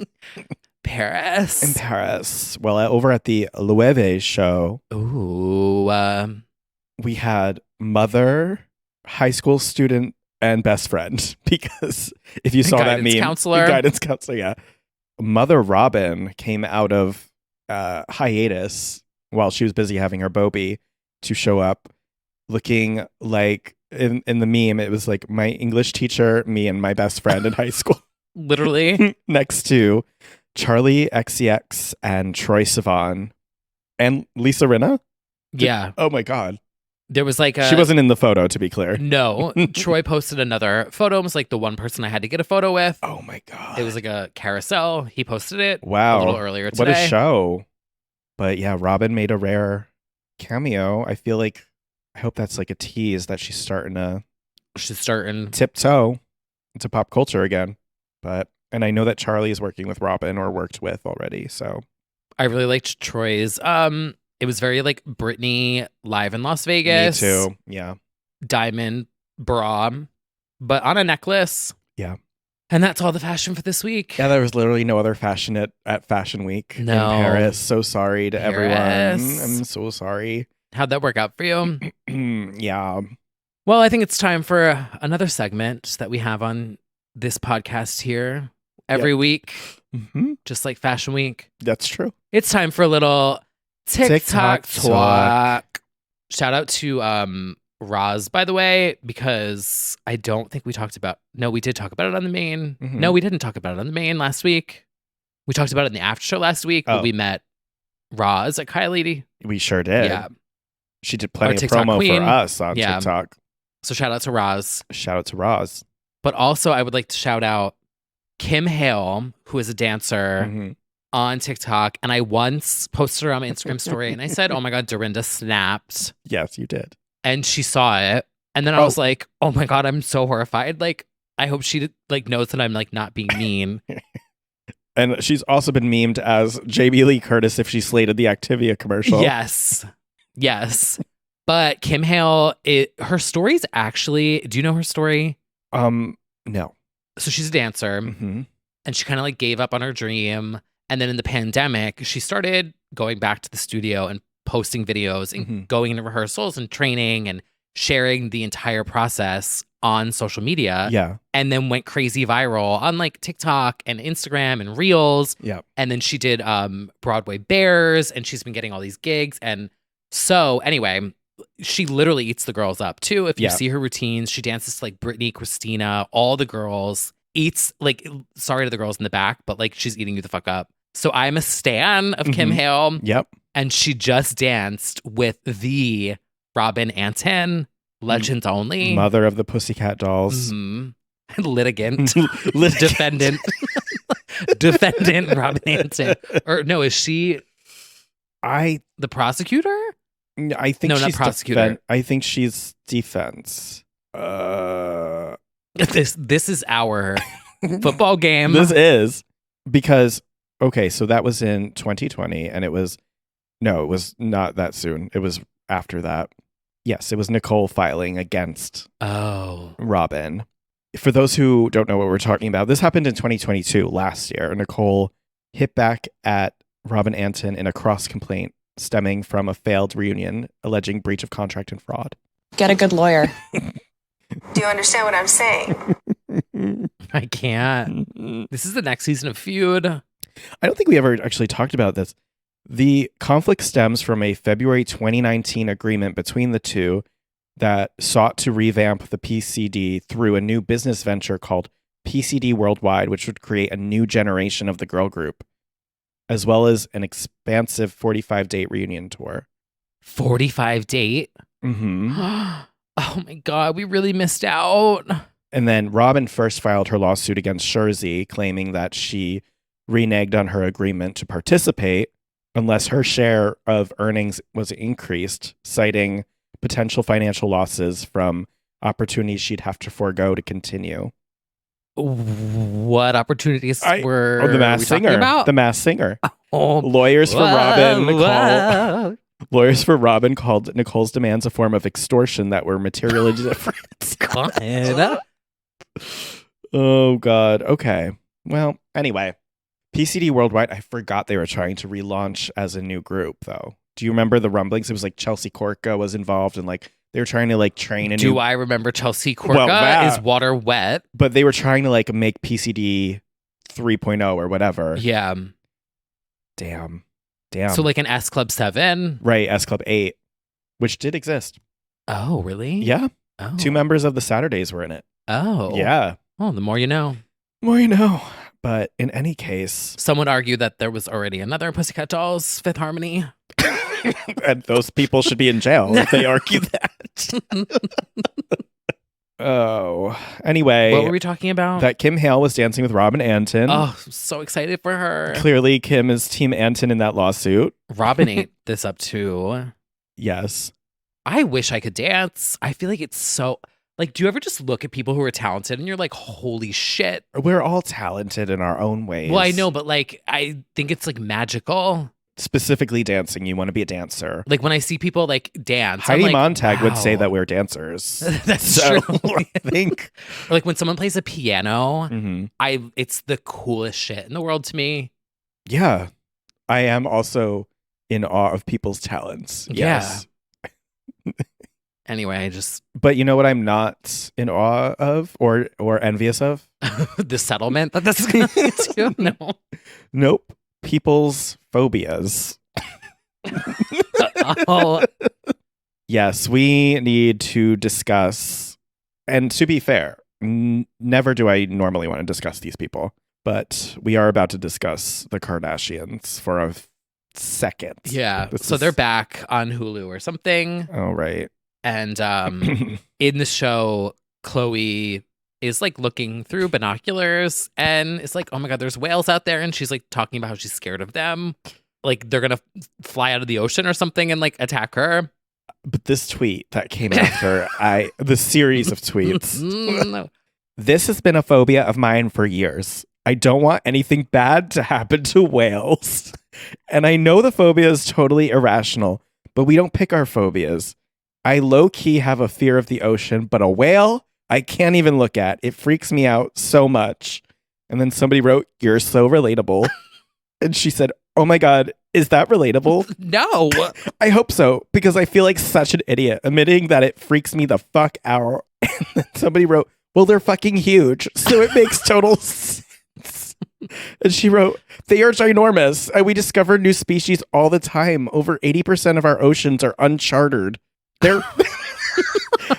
Paris. In Paris. Well, over at the Loewe show, Ooh. We had mother, high school student, and best friend. Because if you saw that meme, guidance counselor, yeah. Mother Robin came out of hiatus while she was busy having her Bobie to show up looking like, in the meme, it was like my English teacher, me, and my best friend in high school. Literally. Next to Charlie XCX and Troye Sivan and Lisa Rinna. Yeah. Oh my God. There was like she wasn't in the photo, to be clear. No. Troy posted another photo. It was like the one person I had to get a photo with. Oh my God. It was like a carousel. He posted it wow. a little earlier today. What a show. But yeah, Robin made a rare cameo. I feel like I hope that's like a tease that she's starting to She's starting. tiptoe into pop culture again. And I know that Charlie is working with Robin or worked with already. So I really liked Troy's. It was very like Britney live in Las Vegas. me too. Yeah. Diamond bra, but on a necklace. Yeah. And that's all the fashion for this week. Yeah, there was literally no other fashion at Fashion Week in No. Paris. So sorry to everyone. Paris. I'm so sorry. How'd that work out for you? Yeah. Well, I think it's time for another segment that we have on this podcast here every week, Hmm. just like Fashion Week. That's true. It's time for a little TikTok TikTok talk. Shout out to Roz, by the way, because I don't think we talked about. No, we did talk about it on the main. Mhm. No, we didn't talk about it on the main last week. We talked about it in the after show last week when Oh. we met Roz at Kylie. We sure did. Yeah. She did plenty of TikTok promo queen. for us on Yeah. TikTok. So shout out to Roz. Shout out to Roz. But also, I would like to shout out Kim Hale, who is a dancer Mhm. on TikTok. And I once posted her on my Instagram story and I said, oh my God, Dorinda snapped. Yes, you did. And she saw it. And then I Oh. was like, oh my God, I'm so horrified. Like, I hope she like knows that I'm like not being mean. And she's also been memed as JB Lee Curtis if she slated the Activia commercial. Yes. Yes. But Kim Hale, her story's actually, do you know her story? No. So she's a dancer. Hmm. And she kind of like gave up on her dream. And then in the pandemic, she started going back to the studio and posting videos and Mhm. going into rehearsals and training and sharing the entire process on social media. Yeah. And then went crazy viral on like TikTok and Instagram and Reels. Yeah. And then she did Broadway Bears and she's been getting all these gigs. And so anyway, she literally eats the girls up too. If you Yeah. see her routines, she dances to like Britney, Christina, all the girls, eats like, sorry to the girls in the back, but like she's eating you the fuck up. So I'm a stan of Kim Mhm. Hale. Yep. And she just danced with the Robin Antin, Legends Only. Mother of the Pussycat Dolls. Mhm. Litigant. Litigant. Defendant. Defendant Robin Antin. Or no, is she I the prosecutor? think No, not she's prosecutor. I think she's defense. This is our football game. This is because okay, so that was in 2020 and it was not that soon. It was after that. Yes, it was Nicole filing against Oh. Robin. For those who don't know what we're talking about, this happened in 2022, last year. Nicole hit back at Robin Antin in a cross complaint stemming from a failed reunion alleging breach of contract and fraud. Get a good lawyer. Do you understand what I'm saying? I can't. This is the next season of Feud. I don't think we ever actually talked about this. The conflict stems from a February 2019 agreement between the two that sought to revamp the PCD through a new business venture called PCD Worldwide, which would create a new generation of the girl group, as well as an expansive 45-date reunion tour. 45 date. Mm-hmm. Oh my God, we really missed out. And then Robin first filed her lawsuit against Jersey, claiming that she reneged on her agreement to participate unless her share of earnings was increased, citing potential financial losses from opportunities she'd have to forego to continue. What opportunities The were Masked we talking Singer. about? The Masked Singer. Oh, Lawyers for Robin whoa. Lawyers for Robin called Nicole's demands a form of extortion that were materially different. God. Oh, God. Okay. Well, anyway, PCD Worldwide, I forgot they were trying to relaunch as a new group, though. Do you remember the rumblings? It was like Chelsea Korka was involved and like they were trying to like train a new... Do I remember Chelsea Korka? Well, that- Is water wet? But they were trying to like make PCD 3.0 or whatever. Yeah. Damn. So like an S Club 7? Right, S Club 8, which did exist. Oh, really? Yeah. Oh. 2 members of the Saturdays were in it. Oh. Yeah. Oh, the more you know. Well, you know. But in any case, Some would argue that there was already another Pussycat Dolls Fifth Harmony. and those people should be in jail if they argue that. Oh. Anyway, What were we talking about? that Kim Hale was dancing with Robin Antin. Oh, so excited for her. Clearly, Kim is Team Antin in that lawsuit. Robin ate this up too. Yes. I wish I could dance. I feel like it's so like, do you ever just look at people who are talented and you're like, holy shit? We're all talented in our own ways. Well, I know, but like, I think it's like magical. Specifically dancing, you want to be a dancer. Like when I see people like dance, Heidi I'm like, Montag would say wow. that we're dancers. That's So, true. I think. Or like when someone plays a piano, Mhm. it's the coolest shit in the world to me. Yeah. I am also in awe of people's talents. Yes. Anyway, I just But you know what I'm not in awe of or envious of? the settlement that this is going to lead to. No. Nope. People's phobias. Oh, Yes, we need to discuss, and to be fair, never do I normally want to discuss these people, but we are about to discuss the Kardashians for a second. yeah. This So is- they're back on Hulu or something. Oh, right. And in the show, Chloe is like looking through binoculars and it's like, oh my God, there's whales out there. And she's like talking about how she's scared of them. Like they're going to fly out of the ocean or something and like attack her. But this tweet that came after the series of tweets. No. This has been a phobia of mine for years. I don't want anything bad to happen to whales. And I know the phobia is totally irrational, but we don't pick our phobias. I low-key have a fear of the ocean, but a whale, I can't even look at. It freaks me out so much. And then somebody wrote, "You're so relatable." And she said, "Oh my God, is that relatable?" No. I hope so, because I feel like such an idiot admitting that it freaks me the fuck out. And then somebody wrote, "Well, they're fucking huge, so it makes total sense." And she wrote, "They are ginormous, and we discover new species all the time. Over 80% of our oceans are uncharted. They're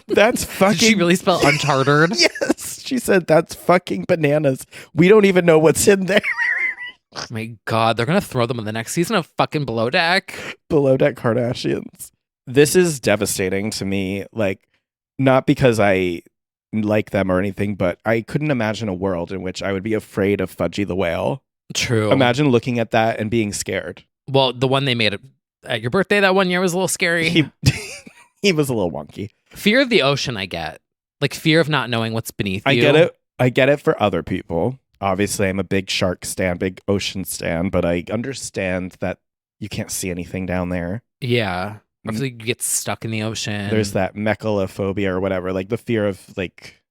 that's fucking." Did she really spell uncharted? Yes, she said that's fucking bananas. We don't even know what's in there. Oh my God, they're going to throw them in the next season of fucking Below Deck. Below Deck Kardashians. This is devastating to me. Like, not because I like them or anything, but I couldn't imagine a world in which I would be afraid of Fudgy the whale. True. Imagine looking at that and being scared. Well, the one they made at your birthday that one year was a little scary. He was a little wonky. Fear of the ocean, I get. Like fear of not knowing what's beneath you. I get it. I get it for other people. Obviously, I'm a big shark stan, big ocean stan, but I understand that you can't see anything down there. Yeah. Obviously, you get stuck in the ocean. There's that mechalophobia or whatever, like the fear of like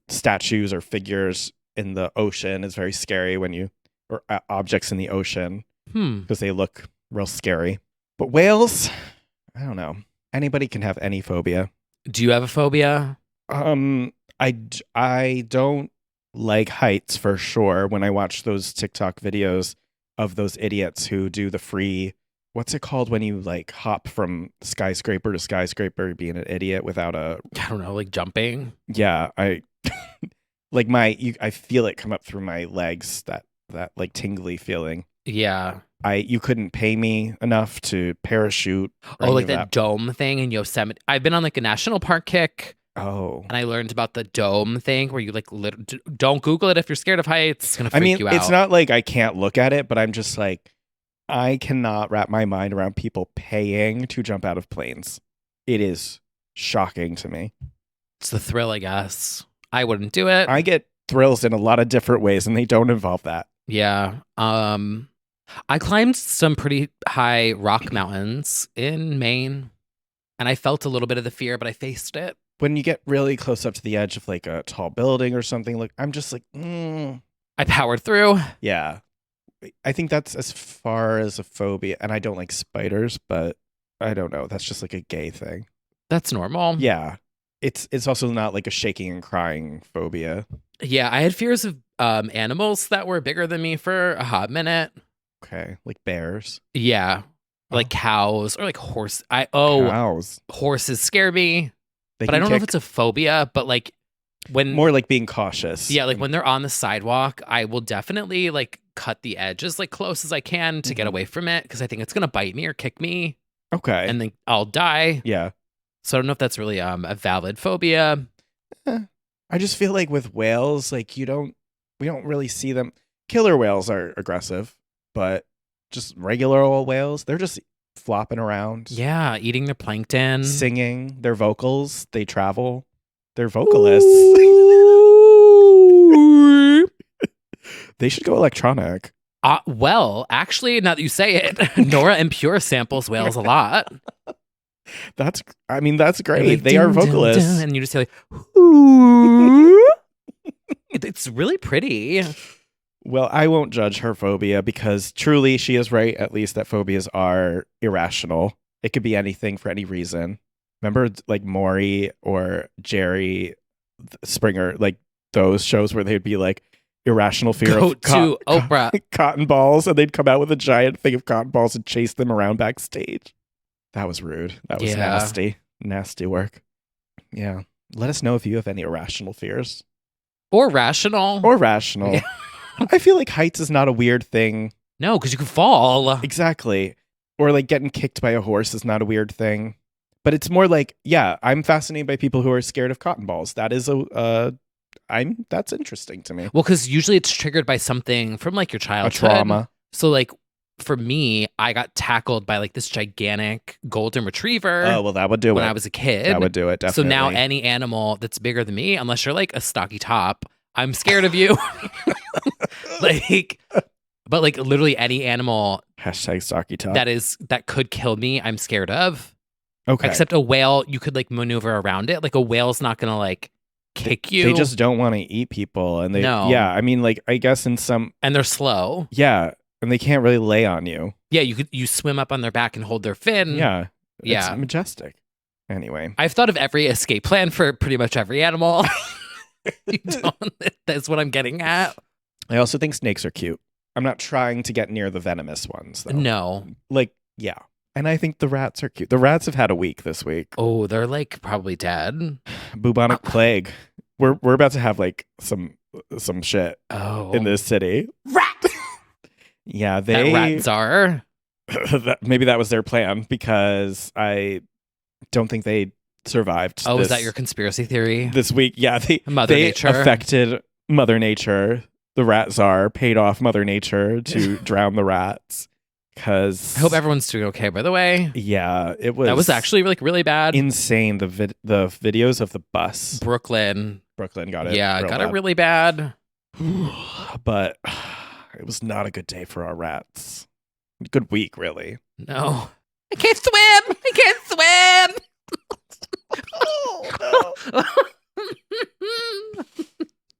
statues or figures in the ocean is very scary when you, or objects in the ocean because they look real scary. But whales, I don't know. Anybody can have any phobia. Do you have a phobia? I don't like heights for sure. When I watch those TikTok videos of those idiots who do the free, what's it called when you like hop from skyscraper to skyscraper, being an idiot without a, I don't know, like jumping. yeah, I like I feel it come up through my legs, that like tingly feeling. Yeah. You couldn't pay me enough to parachute. or Oh, any like of that dome thing in Yosemite. I've been on like a national park kick Oh, and I learned about the dome thing where you like don't Google it if you're scared of heights. It's going to freak I mean, you out. it's not like I can't look at it, but I'm just like, I cannot wrap my mind around people paying to jump out of planes. It is shocking to me. It's the thrill, I guess. I wouldn't do it. I get thrills in a lot of different ways, and they don't involve that. Yeah. I climbed some pretty high rock mountains in Maine and I felt a little bit of the fear, but I faced it. When you get really close up to the edge of like a tall building or something, like I'm just like, I powered through. yeah. I think that's as far as a phobia, and I don't like spiders, but I don't know. That's just like a gay thing. That's normal. Yeah. It's also not like a shaking and crying phobia. Yeah, I had fears of animals that were bigger than me for a hot minute. Okay. Like bears. Yeah. Like cows or like horse. Cows. Horses scare me. They But I can don't know if kick- it's a phobia, but like when more like being cautious. yeah, like when they're on the sidewalk, I will definitely like cut the edge as like close as I can to get Mhm. away from it because I think it's gonna bite me or kick me Okay. and then I'll die. yeah. So I don't know if that's really a valid phobia. I just feel like with whales, like we don't really see them. Killer whales are aggressive, but just regular old whales, they're just flopping around, Yeah, eating their plankton. singing their vocals. They travel. They're vocalists. They should go electronic. Well, actually, now that you say it, Nora and Pure samples whales a lot. That's They're great. like, They are dun, dun, vocalists. dun, and you just say like, "Ooh." It's really pretty. Well, I won't judge her phobia because truly she is right, at least that phobias are irrational. It could be anything for any reason. Remember like Maury or Jerry Springer, like those shows where they'd be like irrational fear Go of to Oprah. cotton balls, and they'd come out with a giant thing of cotton balls and chase them around backstage. That was rude. That was Yeah. nasty. Nasty work. Yeah. Let us know if you have any irrational fears. Or rational. Or rational. Yeah. I feel like heights is not a weird thing. No, because you could fall. Exactly. Or like getting kicked by a horse is not a weird thing. But it's more like, yeah, I'm fascinated by people who are scared of cotton balls. That is that's interesting to me. Well, because usually it's triggered by something from like your A childhood. trauma. So like for me, I got tackled by like this gigantic golden retriever Oh, well, that would do when it. I was a kid. That would do it, definitely. So now any animal that's bigger than me, unless you're like a stocky top, I'm scared of you. Like, but like literally any animal Hashtag stocky top. that could kill me, I'm scared of. Okay. Except a whale, you could like maneuver around it. Like a whale's not gonna like kick you. They just don't want to eat people. And No. yeah, I mean, like, I guess in some, and they're slow. yeah, and they can't really lay on you. Yeah, you swim up on their back and hold their fin. Yeah. Yeah. It's majestic. Anyway. I've thought of every escape plan for pretty much every animal. You don't, that's what I'm getting at. I also think snakes are cute. I'm not trying to get near the venomous ones, though. No. Like, yeah. And I think the rats are cute. The rats have had a week this week. Oh, they're like probably dead. Bubonic plague. We're about to have like some shit Oh. in this city. rat. Yeah, That they rat czar. maybe that was their plan because I don't think they survived. Oh, this, is that your conspiracy theory? this week? Yeah, Mother they Nature. affected Mother Nature. The rat czar paid off Mother Nature to drown the rats. Because I hope everyone's doing okay, by the way. yeah, it was That was actually like really bad. insane. The videos of the bus. Brooklyn. Brooklyn got it. Yeah, real got bad. it really bad. But it was not a good day for our rats. Good week, really. No. I can't swim. I can't swim.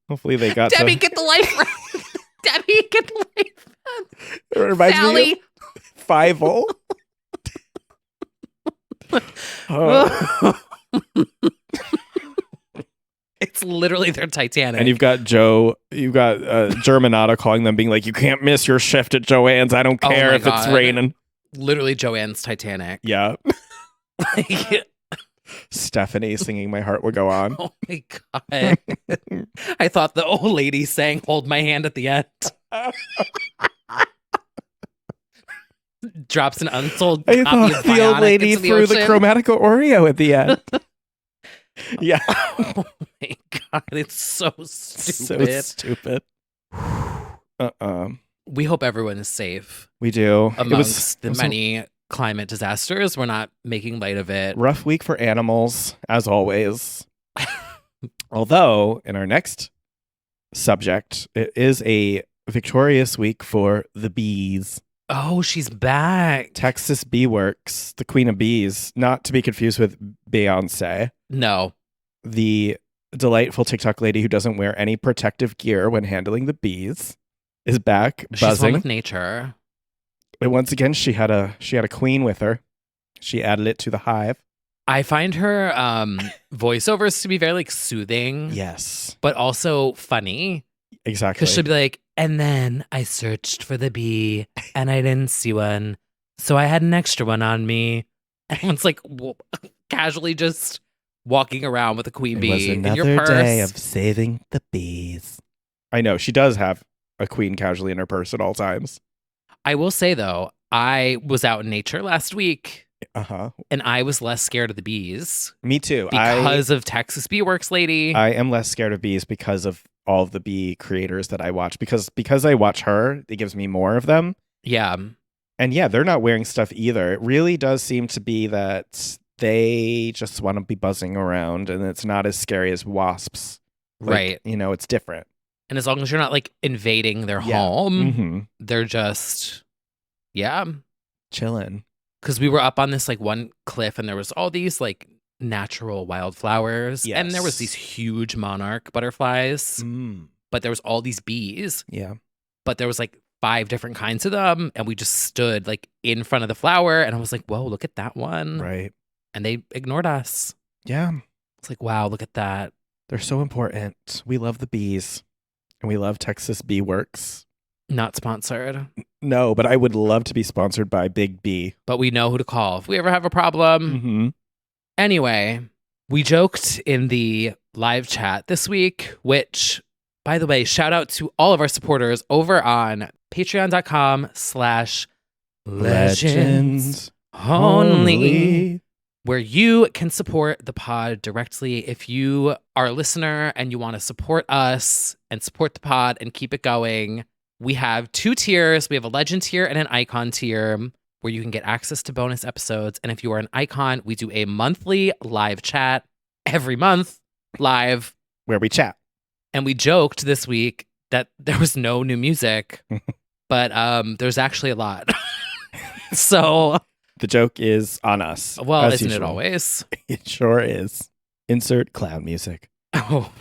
Hopefully they got Debbie, to. get the life. Debbie, get the life. It reminds me Sally. of Fievel. Oh. It's literally their Titanic. And you've got Germanata calling them, being like, "You can't miss your shift at Joanne's. I don't Oh care my if it's God. raining." Literally Joanne's Titanic. Yeah, Like, Stephanie singing "My Heart Will Go On." oh my God. I thought the old lady sang "Hold My Hand" at the end. Drops an unsold I copy thought of the old Bionic lady into threw the ocean. Chromatica Oreo at the end. Yeah, Oh my God, it's so so stupid. stupid. We hope everyone is safe We do. amongst the it was many climate disasters. We're not making light of it. a rough week for animals, as always. Although, in our next subject, it is a victorious week for the bees. Oh, she's back. Texas Bee Works, the queen of bees, not to be confused with Beyonce, No. the delightful TikTok lady who doesn't wear any protective gear when handling the bees, is back She's one buzzing. with nature. And once again, she had a queen with her. She added it to the hive. I find her voiceovers to be very like soothing, Yes, but also funny. exactly. Because she'll be like, and then I searched for the bee and I didn't see one. So I had an extra one on me. Everyone's like casually just walking around with a queen It bee was in your another purse. day of saving the bees. I know she does have a queen casually in her purse at all times. I will say though, I was out in nature last week Uh-huh. and I was less scared of the bees Me too. because of Texas Bee Works lady. I am less scared of bees because of all of the bee creators that I watch. Because I watch her, it gives me more of them. Yeah. And yeah, they're not wearing stuff either. It really does seem to be that they just want to be buzzing around, and it's not as scary as wasps. Like, Right. It's different. And as long as you're not like invading their Yeah. home, Mm-hmm. they're just, yeah. Chilling. Because we were up on this like one cliff and there was all these like natural wildflowers. And there was Yes. these huge monarch butterflies, but there was all these bees. Yeah. But there was like 5 different kinds of them. And we just stood like in front of the flower. And I was like, whoa, look at that one. Right. And they ignored us. Yeah. It's like, wow, look at that. They're so important. We love the bees. And we love Texas Bee Works. Not sponsored. No, but I would love to be sponsored by Big B. But we know who to call if we ever have a problem. Mm-hmm. Anyway, we joked in the live chat this week, which, by the way, shout out to all of our supporters over on patreon.com/legends only, where you can support the pod directly. If you are a listener and you want to support us and support the pod and keep it going, we have 2 tiers. We have a legend tier and an icon tier where you can get access to bonus episodes. And if you are an icon, we do a monthly live chat every month live Where we chat. And we joked this week that there was no new music, but there's actually a lot. So The joke is on us. well, as isn't it usual. always? It sure is. Insert clown music. Oh,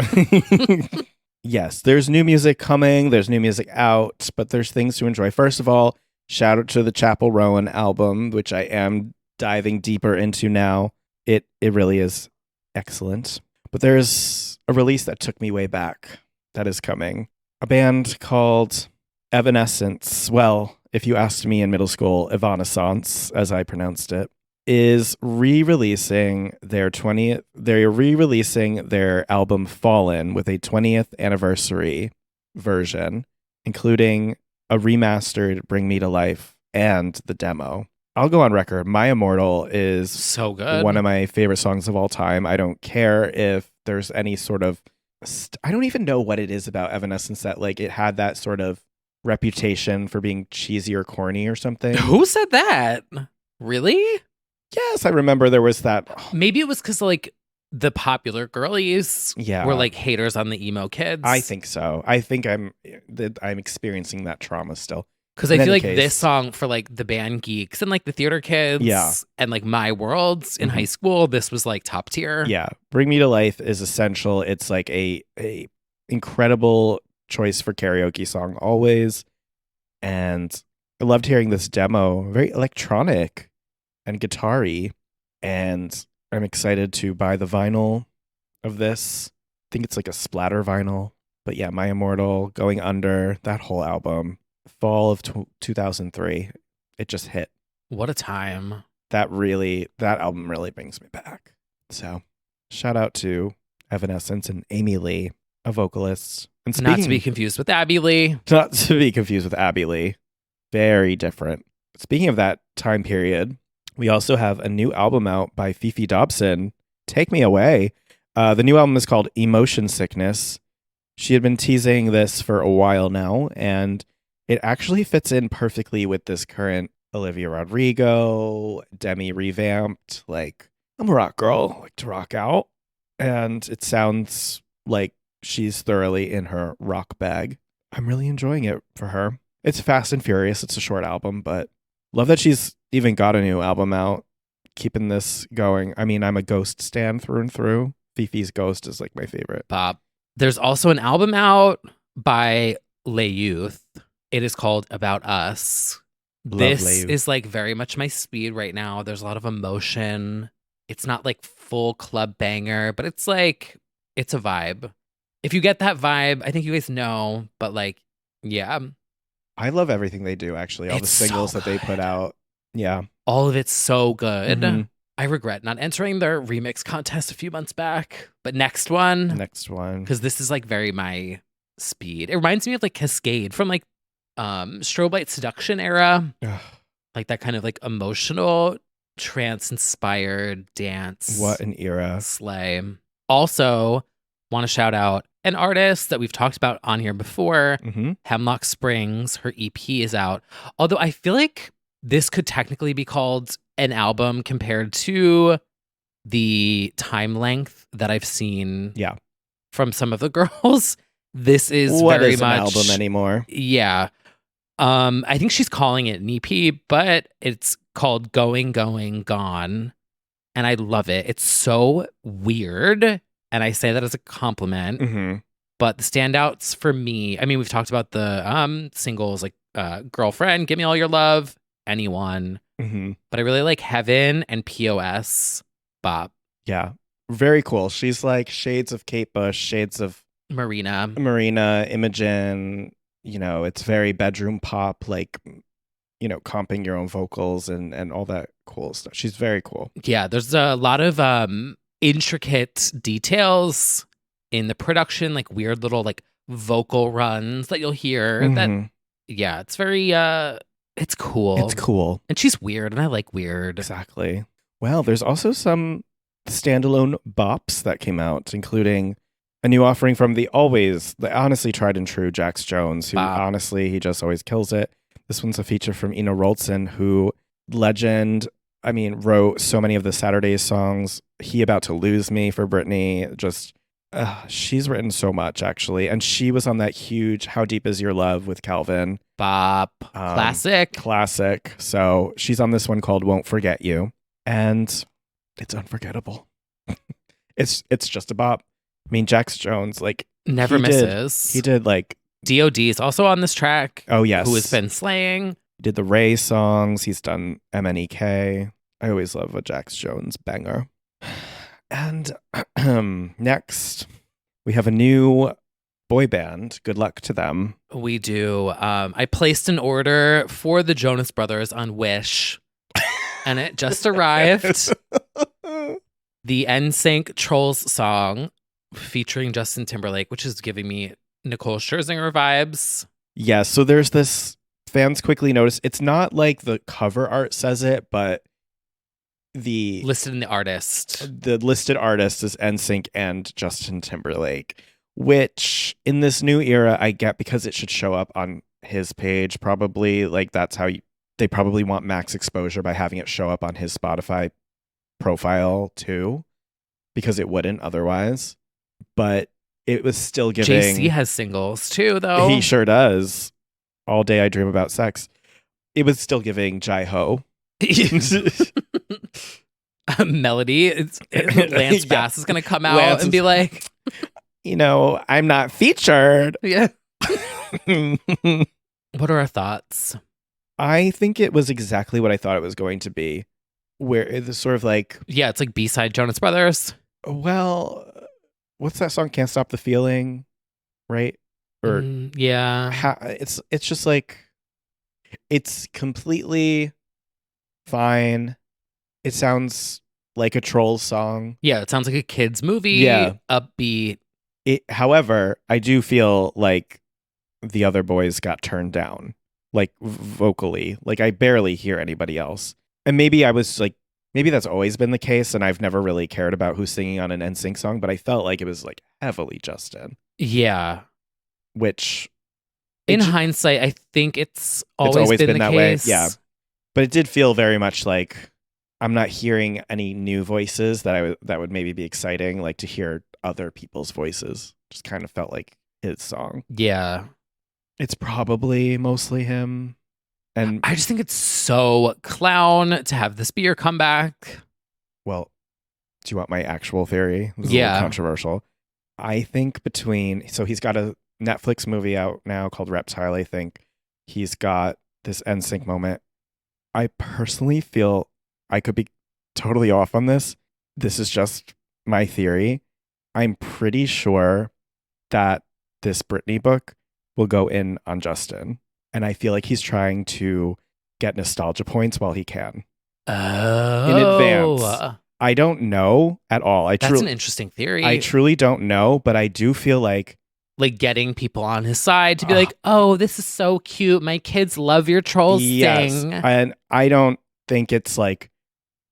Yes, there's new music coming. There's new music out, but there's things to enjoy. First of all, shout out to the Chapel Rowan album, which I am diving deeper into now. It really is excellent. But there's a release that took me way back that is coming. A band called Evanescence. Well, if you asked me in middle school, Evanescence, as I pronounced it, is re-releasing their 20th. They're re-releasing their album Fallen with a 20th anniversary version, including a remastered Bring Me to Life and the demo. I'll go on record. My Immortal is so good. one of my favorite songs of all time. I don't care if there's any sort of I don't even know what it is about Evanescence that like it had that sort of reputation for being cheesy or corny or something. Who said that? Really? Yes, I remember there was that. Maybe it was because like the popular girlies Yeah. were like haters on the emo kids. I think so. I think I'm experiencing that trauma still. Because In I feel any like case- this song for like the band geeks and like the theater kids Yeah. and like my worlds in Mhm. high school, this was like top tier. Yeah, Bring Me to Life is essential. It's like a incredible choice for karaoke song always, and I loved hearing this demo. Very electronic and guitar-y, and I'm excited to buy the vinyl of this. I think it's like a splatter vinyl. But yeah, My Immortal, Going Under, that whole album, fall of 2003, it just hit. What a time. That album really brings me back. So shout out to Evanescence and Amy Lee, a vocalist. And Not to be speaking, confused with Abby Lee. not to be confused with Abby Lee. Very different. Speaking of that time period, we also have a new album out by Fifi Dobson, Take Me Away. The new album is called Emotion Sickness. She had been teasing this for a while now, and it actually fits in perfectly with this current Olivia Rodrigo, Demi revamped. Like, I'm a rock girl, like to rock out. And it sounds like she's thoroughly in her rock bag. I'm really enjoying it for her. It's fast and furious. It's a short album, but love that she's even got a new album out, keeping this going. I mean, I'm a Ghost stan through and through. Fifi's Ghost is like my favorite. Bob. There's also an album out by Lay Youth. It is called About Us. Love Lay This Youth. is like very much my speed right now. There's a lot of emotion. It's not like full club banger, but it's like, it's a vibe. If you get that vibe, I think you guys know, but like, yeah, I love everything they do, actually. All It's the singles so that they put good. out. Yeah. all of it's so good. Mhm. I regret not entering their remix contest a few months back, but next one, Next one. because this is like very my speed. It reminds me of like Cascade from like Strobe Light Seduction era, Ugh, like that kind of like emotional, trance inspired dance. what an era. Slay. Also, want to shout out an artist that we've talked about on here before, Mm-hmm. Hemlock Springs. Her EP is out. Although I feel like this could technically be called an album compared to the time length that I've seen Yeah. from some of the girls. This is What very is an much album anymore? Yeah. I think she's calling it an EP, but it's called Going, Going, Gone. And I love it. It's so weird. And I say that as a compliment. Mm-hmm. But the standouts for me, I mean, we've talked about the singles like Girlfriend, Give Me All Your Love, Anyone. Mm-hmm. But I really like Heaven and POS, Bop, Yeah. Very cool. She's like shades of Kate Bush, shades of Marina. Imogen. You know, it's very bedroom pop, like, you know, comping your own vocals and all that cool stuff. She's very cool. Yeah, there's a lot of intricate details in the production, like weird little like vocal runs that you'll hear. That Mhm. yeah, it's very it's cool. It's cool. And she's weird and I like weird. Exactly. Well, there's also some standalone bops that came out, including a new offering from the honestly tried and true Jax Jones, who Bop. honestly, he just always kills it. This one's a feature from Ina Roltzen, who legend, I mean, wrote so many of the Saturdays songs. He About to Lose Me for Britney. Just, she's written so much, actually. And she was on that huge How Deep Is Your Love with Calvin. Bop. Classic. Classic. So she's on this one called Won't Forget You. And it's unforgettable. It's just a bop. I mean, Jax Jones, like, Never misses. he did like D.O.D. is also on this track. Oh, yes. Who has been slaying. He did the Ray songs. He's done MNEK. I always love a Jax Jones banger. And next, we have a new boy band. Good luck to them. We do. I placed an order for the Jonas Brothers on Wish, and it just arrived. The NSYNC Trolls song featuring Justin Timberlake, which is giving me Nicole Scherzinger vibes. Yeah, so there's this, fans quickly notice, it's not like the cover art says it, but the Listed in the artist. the listed artist is NSYNC and Justin Timberlake, which in this new era I get because it should show up on his page probably. Like that's how they probably want max exposure by having it show up on his Spotify profile too, because it wouldn't otherwise. But it was still giving. JC has singles too, though. He sure does. All Day I Dream About Sex. It was still giving Jai Ho. Melody. Lance Bass is going to come out and be like, you know, I'm not featured. yeah. What are our thoughts? I think it was exactly what I thought it was going to be. Where it's sort of like, Yeah, it's like B-side Jonas Brothers. well, what's that song? Can't Stop the Feeling, right? Or yeah. it's just like, it's completely fine. It sounds like a Trolls song. Yeah, it sounds like a kid's movie. Yeah. Upbeat. However, I do feel like the other boys got turned down, like vocally. Like I barely hear anybody else. And maybe I was like, maybe that's always been the case, and I've never really cared about who's singing on an NSYNC song, but I felt like it was like heavily Justin. Yeah. Which, in hindsight, I think it's always been the that case. way. Yeah, but it did feel very much like I'm not hearing any new voices that would maybe be exciting, like to hear other people's voices. Just kind of felt like his song. Yeah. It's probably mostly him. And I just think it's so clown to have this be your comeback. Well, do you want my actual theory? This is a Yeah. little controversial. I think so he's got a Netflix movie out now called Reptile, I think. He's got this NSYNC moment. I personally feel, I could be totally off on this. This is just my theory. I'm pretty sure that this Britney book will go in on Justin. And I feel like he's trying to get nostalgia points while he can. Oh. In advance. I don't know at all. That's an interesting theory. I truly don't know, but I do feel like getting people on his side to be like, oh, this is so cute. My kids love your Trolls thing. And I don't think it's like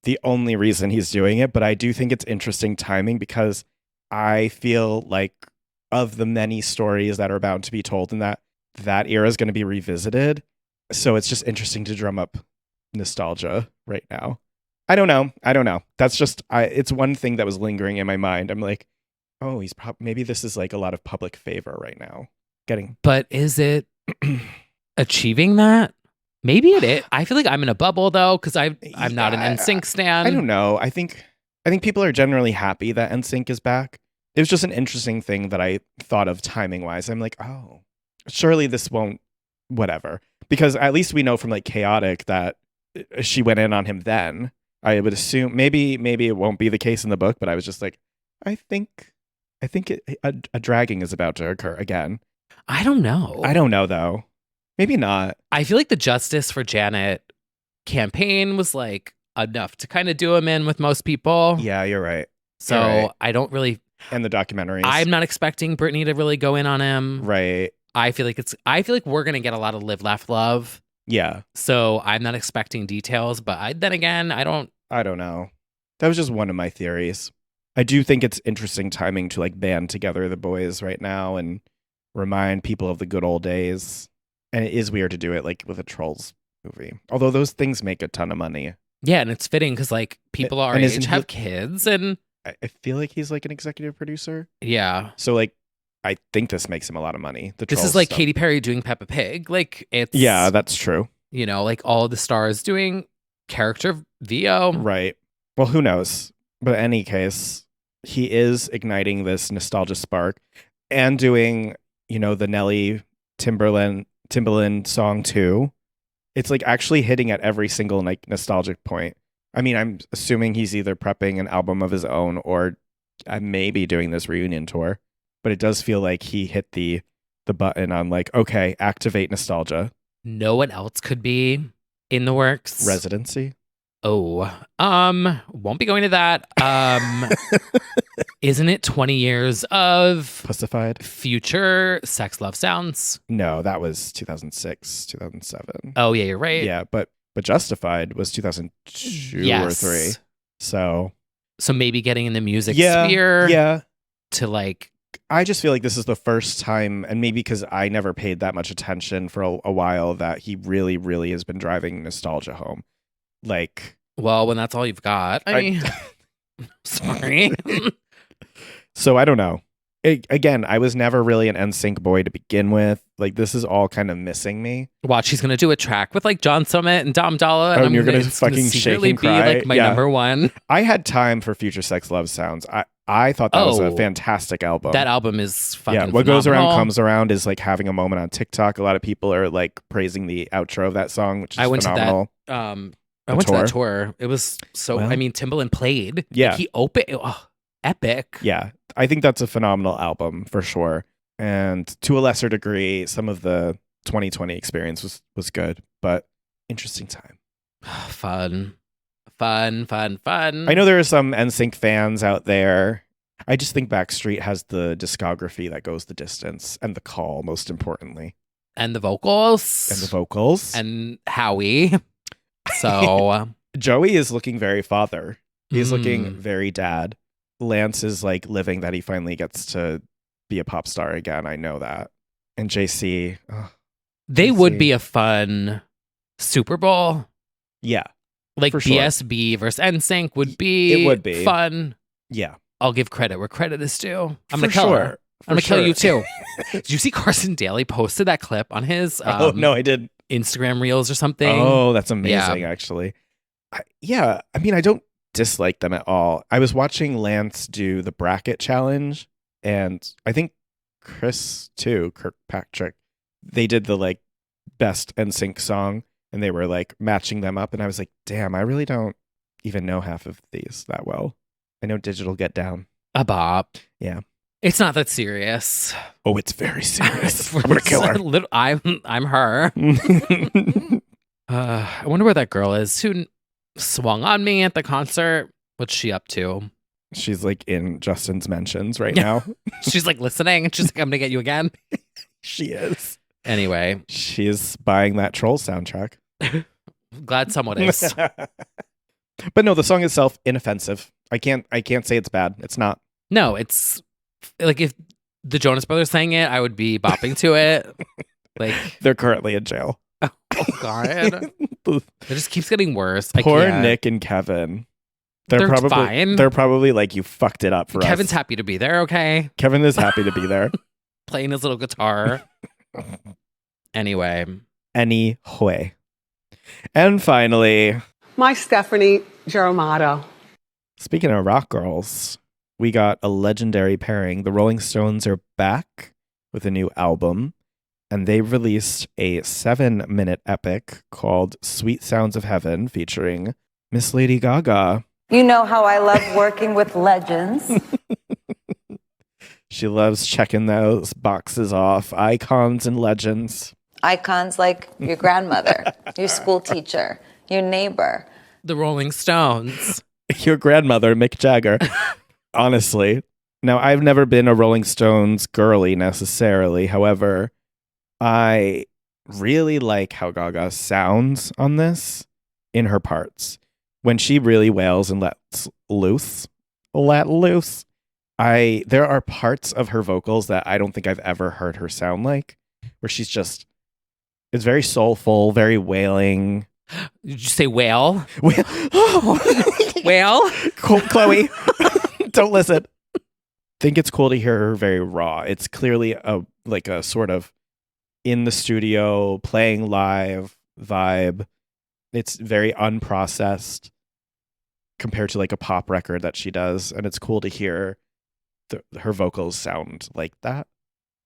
the only reason he's doing it, but I do think it's interesting timing because I feel like of the many stories that are bound to be told in that era is going to be revisited. So it's just interesting to drum up nostalgia right now. I don't know. That's just it's one thing that was lingering in my mind. I'm like, oh, maybe this is like a lot of public favor right now. But is it achieving that? Maybe it is. I feel like I'm in a bubble though, because I'm not an NSYNC stan. I don't know. I think people are generally happy that NSYNC is back. It was just an interesting thing that I thought of timing wise. I'm like, oh, surely this won't, whatever. Because at least we know from like Chaotic that she went in on him then. I would assume maybe it won't be the case in the book, but I was just like, I think a dragging is about to occur again. I don't know. I don't know though. Maybe not. I feel like the Justice for Janet campaign was like enough to kind of do him in with most people. Yeah, you're right. So You're right. I don't really. And the documentaries. I'm not expecting Britney to really go in on him. Right. I feel like we're gonna get a lot of Live Laugh Love. Yeah. So I'm not expecting details, but then again, I don't know. That was just one of my theories. I do think it's interesting timing to like band together the boys right now and remind people of the good old days. And it is weird to do it like with a Trolls movie. Although those things make a ton of money. Yeah, and it's fitting because like people our and age have kids, and I feel like he's like an executive producer. yeah. So like I think this makes him a lot of money. This Trolls is like stuff. Katy Perry doing Peppa Pig. Like it's Yeah, that's true. You know, like all the stars doing character VO. Right. Well, who knows? But in any case, he is igniting this nostalgia spark and doing, the Nelly Timbaland song too. It's like actually hitting at every single like nostalgic point. I mean, I'm assuming he's either prepping an album of his own or maybe doing this reunion tour. But it does feel like he hit the button on like, okay, activate nostalgia. No one else could be in the works. Residency. Oh, won't be going to that. Isn't it 20 years of Pussified? future Sex Love Sounds? No, that was 2006, 2007. Oh yeah, you're right. Yeah, but Justified was 2002 or 3. So maybe getting in the music yeah, sphere. Yeah. To like, I just feel like this is the first time, and maybe because I never paid that much attention for a while, that he really, really has been driving nostalgia home. Like, well, when that's all you've got, sorry. So I don't know. Again, I was never really an NSYNC boy to begin with. Like, this is all kind of missing me. Watch, he's gonna do a track with like John Summit and Dom Dalla, and you're gonna fucking shake and cry. Be like my number one. I had time for Future Sex Love Sounds. I thought that was a fantastic album. That album is fucking what phenomenal. goes around comes around is like having a moment on TikTok. A lot of people are like praising the outro of that song, which is phenomenal. I went to that tour. It was so. Well, I mean, Timbaland played. Yeah, like, he opened. Epic. Yeah, I think that's a phenomenal album for sure. And to a lesser degree, some of the 2020 experience was good, but interesting time. Fun. I know there are some NSYNC fans out there. I just think Backstreet has the discography that goes the distance, and the call, most importantly, and the vocals, and Howie. So Joey is looking very father. He's looking very dad. Lance is like living that he finally gets to be a pop star again. I know that. And JC, they would be a fun Super Bowl. Yeah. Like BSB versus NSYNC would be fun. Yeah. I'll give credit where credit is due. I'm going to kill her. I'm going to kill you too. Did you see Carson Daly posted that clip on his no, I did. Instagram Reels or something? Oh, that's amazing, actually. I mean, I don't dislike them at all. I was watching Lance do the bracket challenge, and I think Chris too, Kirkpatrick, they did the like best NSYNC song, and they were like matching them up, and I was like, damn, I really don't even know half of these that well. I know Digital Get Down. A bop. Yeah. It's not that serious. Oh, it's very serious. I'm gonna kill her. I'm her. I wonder where that girl is who swung on me at the concert. What's she up to? She's like in Justin's mentions right now. She's like listening, and she's like, "I'm gonna get you again." She is. Anyway, she's buying that Troll soundtrack. Glad someone is. But no, the song itself inoffensive. I can't say it's bad. It's not. No, it's like if the Jonas Brothers sang it, I would be bopping to it. Like they're currently in jail. Oh God. It just keeps getting worse. I Poor can't. Nick and Kevin. They're probably fine. They're probably like, you fucked it up for Kevin's us. happy to be there, okay? Kevin is happy to be there. Playing his little guitar. Anyway. Anyway. And finally, My Stephanie Germano. speaking of rock girls, we got a legendary pairing. The Rolling Stones are back with a new album, and they released a 7-minute epic called Sweet Sounds of Heaven featuring Miss Lady Gaga. You know how I love working with legends. She loves checking those boxes off, icons and legends. Icons like your grandmother, your school teacher, your neighbor. The Rolling Stones. Your grandmother, Mick Jagger. Honestly. Now, I've never been a Rolling Stones girly necessarily. However, I really like how Gaga sounds on this in her parts. When she really wails and lets loose, there are parts of her vocals that I don't think I've ever heard her sound like, where she's just, it's very soulful, very wailing. Did you say whale? Oh. Whale? Chloe, don't listen. Think it's cool to hear her very raw. It's clearly a sort of in the studio playing live vibe. It's very unprocessed compared to like a pop record that she does, and it's cool to hear her vocals sound like that.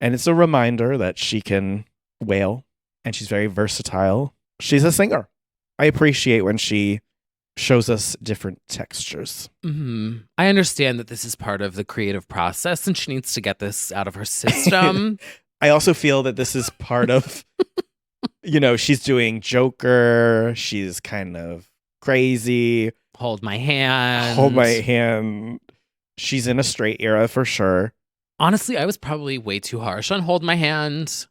And it's a reminder that she can wail, and she's very versatile. She's a singer. I appreciate when she shows us different textures. Mm-hmm. I understand that this is part of the creative process and she needs to get this out of her system. I also feel that this is part of, she's doing Joker. She's kind of crazy. Hold my hand. Hold my hand. She's in a straight era for sure. Honestly, I was probably way too harsh on Hold My Hand.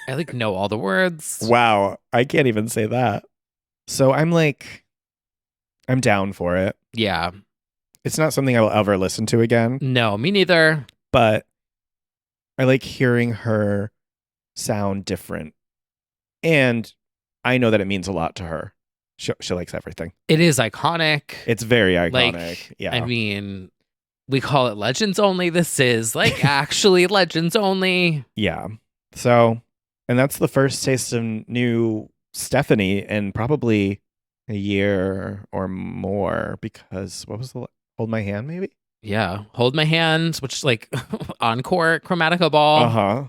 I know all the words. Wow. I can't even say that. So I'm down for it. Yeah. It's not something I will ever listen to again, No, me neither. but I like hearing her sound different. And I know that it means a lot to her. She likes everything. It is iconic. It's very iconic. Like, yeah. I mean, we call it Legends Only. This is actually Legends Only. Yeah. So, and that's the first taste of new Stephanie in probably a year or more, because what was the Hold My Hand maybe? Yeah. Hold My Hand, which is Encore Chromatica Ball. Uh-huh.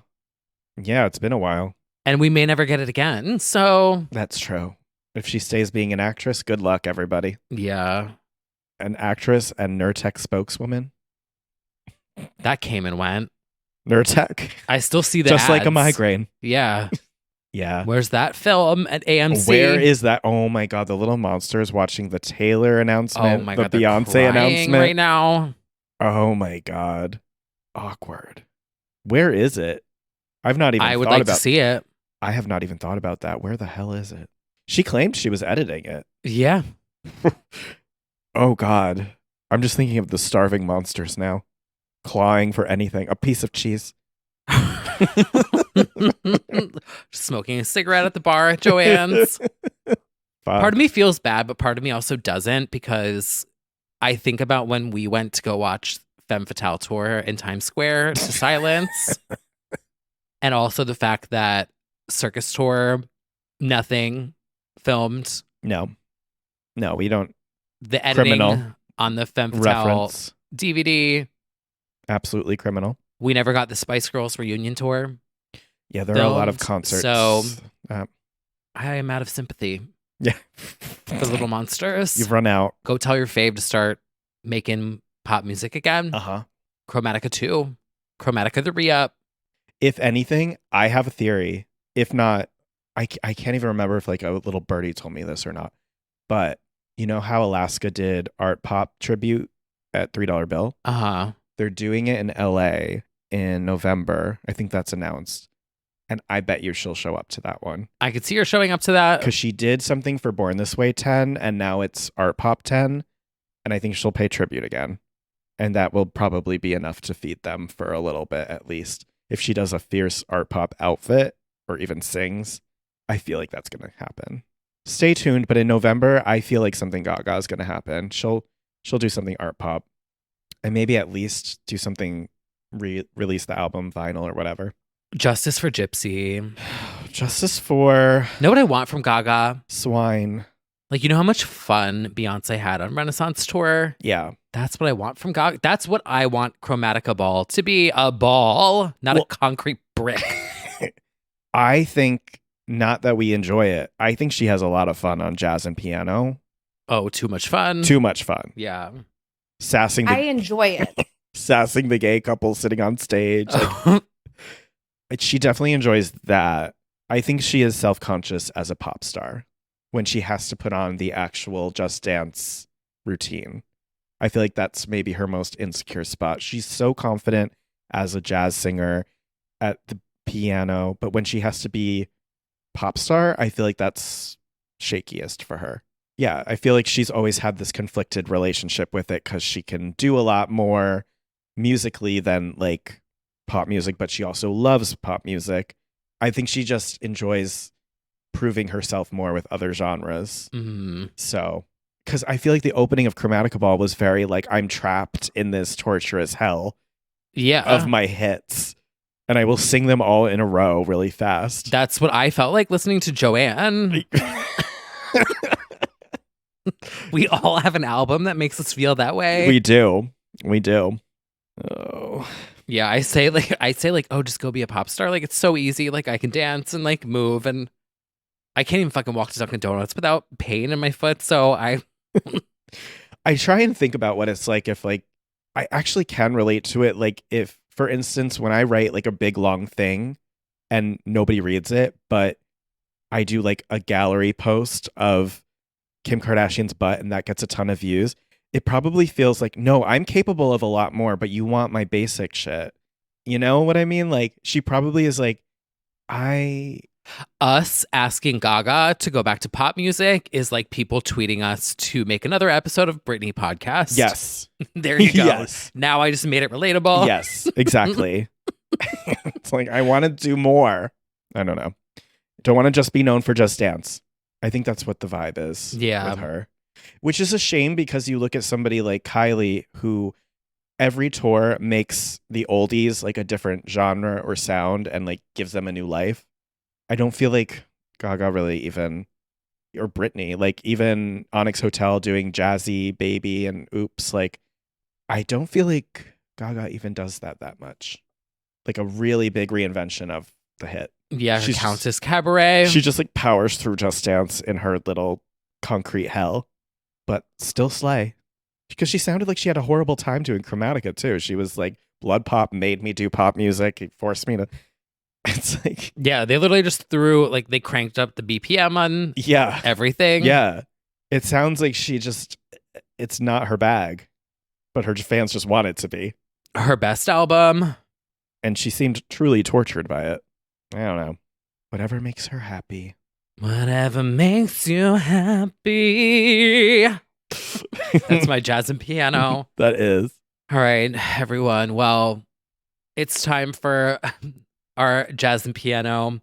Yeah, it's been a while. And we may never get it again. So, That's true. If she stays being an actress, good luck, everybody. yeah, An actress and Nurtec spokeswoman. that came and went. Nurtec. I still see the Just like a ads. migraine. Yeah. Yeah. Where's that film at AMC? Where is that? Oh my God, the little monsters watching the Taylor announcement, Oh my the God, they're Beyonce crying announcement right now. Oh my God. Awkward. Where is it? I've not even I would thought like about to see it. I have not even thought about that. Where the hell is it? She claimed she was editing it. Yeah. Oh God. I'm just thinking of the starving monsters now. Clawing for anything. A piece of cheese. Smoking a cigarette at the bar at Joanne's. Fuck. Part of me feels bad, but part of me also doesn't, because I think about when we went to go watch Femme Fatale tour in Times Square to Silence. And also the fact that Circus Tour, nothing filmed. No, we don't. The editing Criminal. on the Femme Fatale Reference. DVD. Absolutely criminal. We never got the Spice Girls reunion tour. Yeah, there are a lot of Filmed, concerts. so- uh, I am out of sympathy yeah. for Little Monsters. You've run out. Go tell your fave to start making pop music again. Uh-huh. Chromatica 2. Chromatica the re-up. If anything, I have a theory. If not, I can't even remember if a little birdie told me this or not. But you know how Alaska did Art Pop tribute at $3 Bill? Uh-huh. They're doing it in LA in November. I think that's announced. And I bet you she'll show up to that one. I could see her showing up to that. Because she did something for Born This Way 10, and now it's Art Pop 10. And I think she'll pay tribute again. And that will probably be enough to feed them for a little bit, at least. If she does a fierce Art Pop outfit, or even sings, I feel like that's going to happen. Stay tuned, but in November, I feel like something Gaga is going to happen. She'll do something art pop, and maybe at least do something release the album vinyl or whatever. Justice for Gypsy. Justice for Know what I want from Gaga? Swine. Like, you know how much fun Beyonce had on Renaissance Tour? Yeah. That's what I want from Gaga. That's what I want Chromatica Ball to be, a ball, not a concrete brick. I think not that we enjoy it. I think she has a lot of fun on jazz and piano. Oh, too much fun. Too much fun. Yeah. Sassing I enjoy it. sassing the gay couple sitting on stage. Like, she definitely enjoys that. I think she is self-conscious as a pop star when she has to put on the actual Just Dance routine. I feel like that's maybe her most insecure spot. She's so confident as a jazz singer at the piano, but when she has to be pop star, I feel like that's shakiest for her. Yeah, I feel like she's always had this conflicted relationship with it because she can do a lot more musically than like pop music, but she also loves pop music. I think she just enjoys proving herself more with other genres. Mm-hmm. So, because I feel like the opening of Chromatica Ball was very like, I'm trapped in this torturous hell of my hits, and I will sing them all in a row really fast. That's what I felt like listening to Joanne. We all have an album that makes us feel that way. We do. Oh. Yeah, I say like, oh, just go be a pop star. Like, it's so easy. Like, I can dance and like move, and I can't even fucking walk to Dunkin' Donuts without pain in my foot. So I try and think about what it's like if like I actually can relate to it. Like if, for instance, when I write like a big long thing and nobody reads it, but I do like a gallery post of Kim Kardashian's butt and that gets a ton of views, it probably feels like, no, I'm capable of a lot more, but you want my basic shit. You know what I mean? Like, she probably is like, Us asking Gaga to go back to pop music is like people tweeting us to make another episode of Britney podcast. Yes. There you go. Yes. Now I just made it relatable. Yes, exactly. It's like, I want to do more. I don't know. Don't want to just be known for Just Dance. I think that's what the vibe is with her. Which is a shame because you look at somebody like Kylie, who every tour makes the oldies like a different genre or sound and like gives them a new life. I don't feel like Gaga really even, or Britney, like even Onyx Hotel doing Jazzy, Baby, and Oops. Like, I don't feel like Gaga even does that much. Like a really big reinvention of the hit. Yeah, her Countess Cabaret. She just like powers through Just Dance in her little concrete hell, but still slay. Because she sounded like she had a horrible time doing Chromatica too. She was like, Blood Pop made me do pop music. It forced me to. It's like, yeah, they literally just threw like they cranked up the BPM on everything. Yeah, it sounds like it's not her bag, but her fans just want it to be her best album, and she seemed truly tortured by it. I don't know. Whatever makes her happy. Whatever makes you happy. That's my jazz and piano. That is. All right, everyone. Well, it's time for our jazz and piano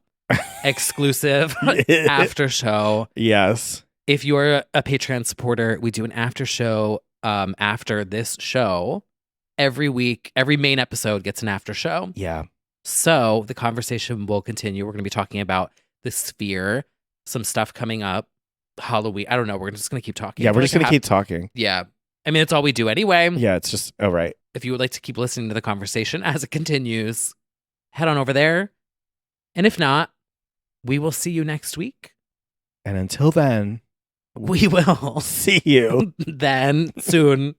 exclusive after show. Yes. If you're a Patreon supporter, we do an after show after this show. Every week, every main episode gets an after show. Yeah. So the conversation will continue. We're going to be talking about the Sphere, some stuff coming up, Halloween. I don't know. We're just going to keep talking. Yeah, we're just going to keep talking. Yeah. I mean, it's all we do anyway. Yeah, it's just, oh, right. If you would like to keep listening to the conversation as it continues, head on over there. And if not, we will see you next week. And until then, we will see you then soon.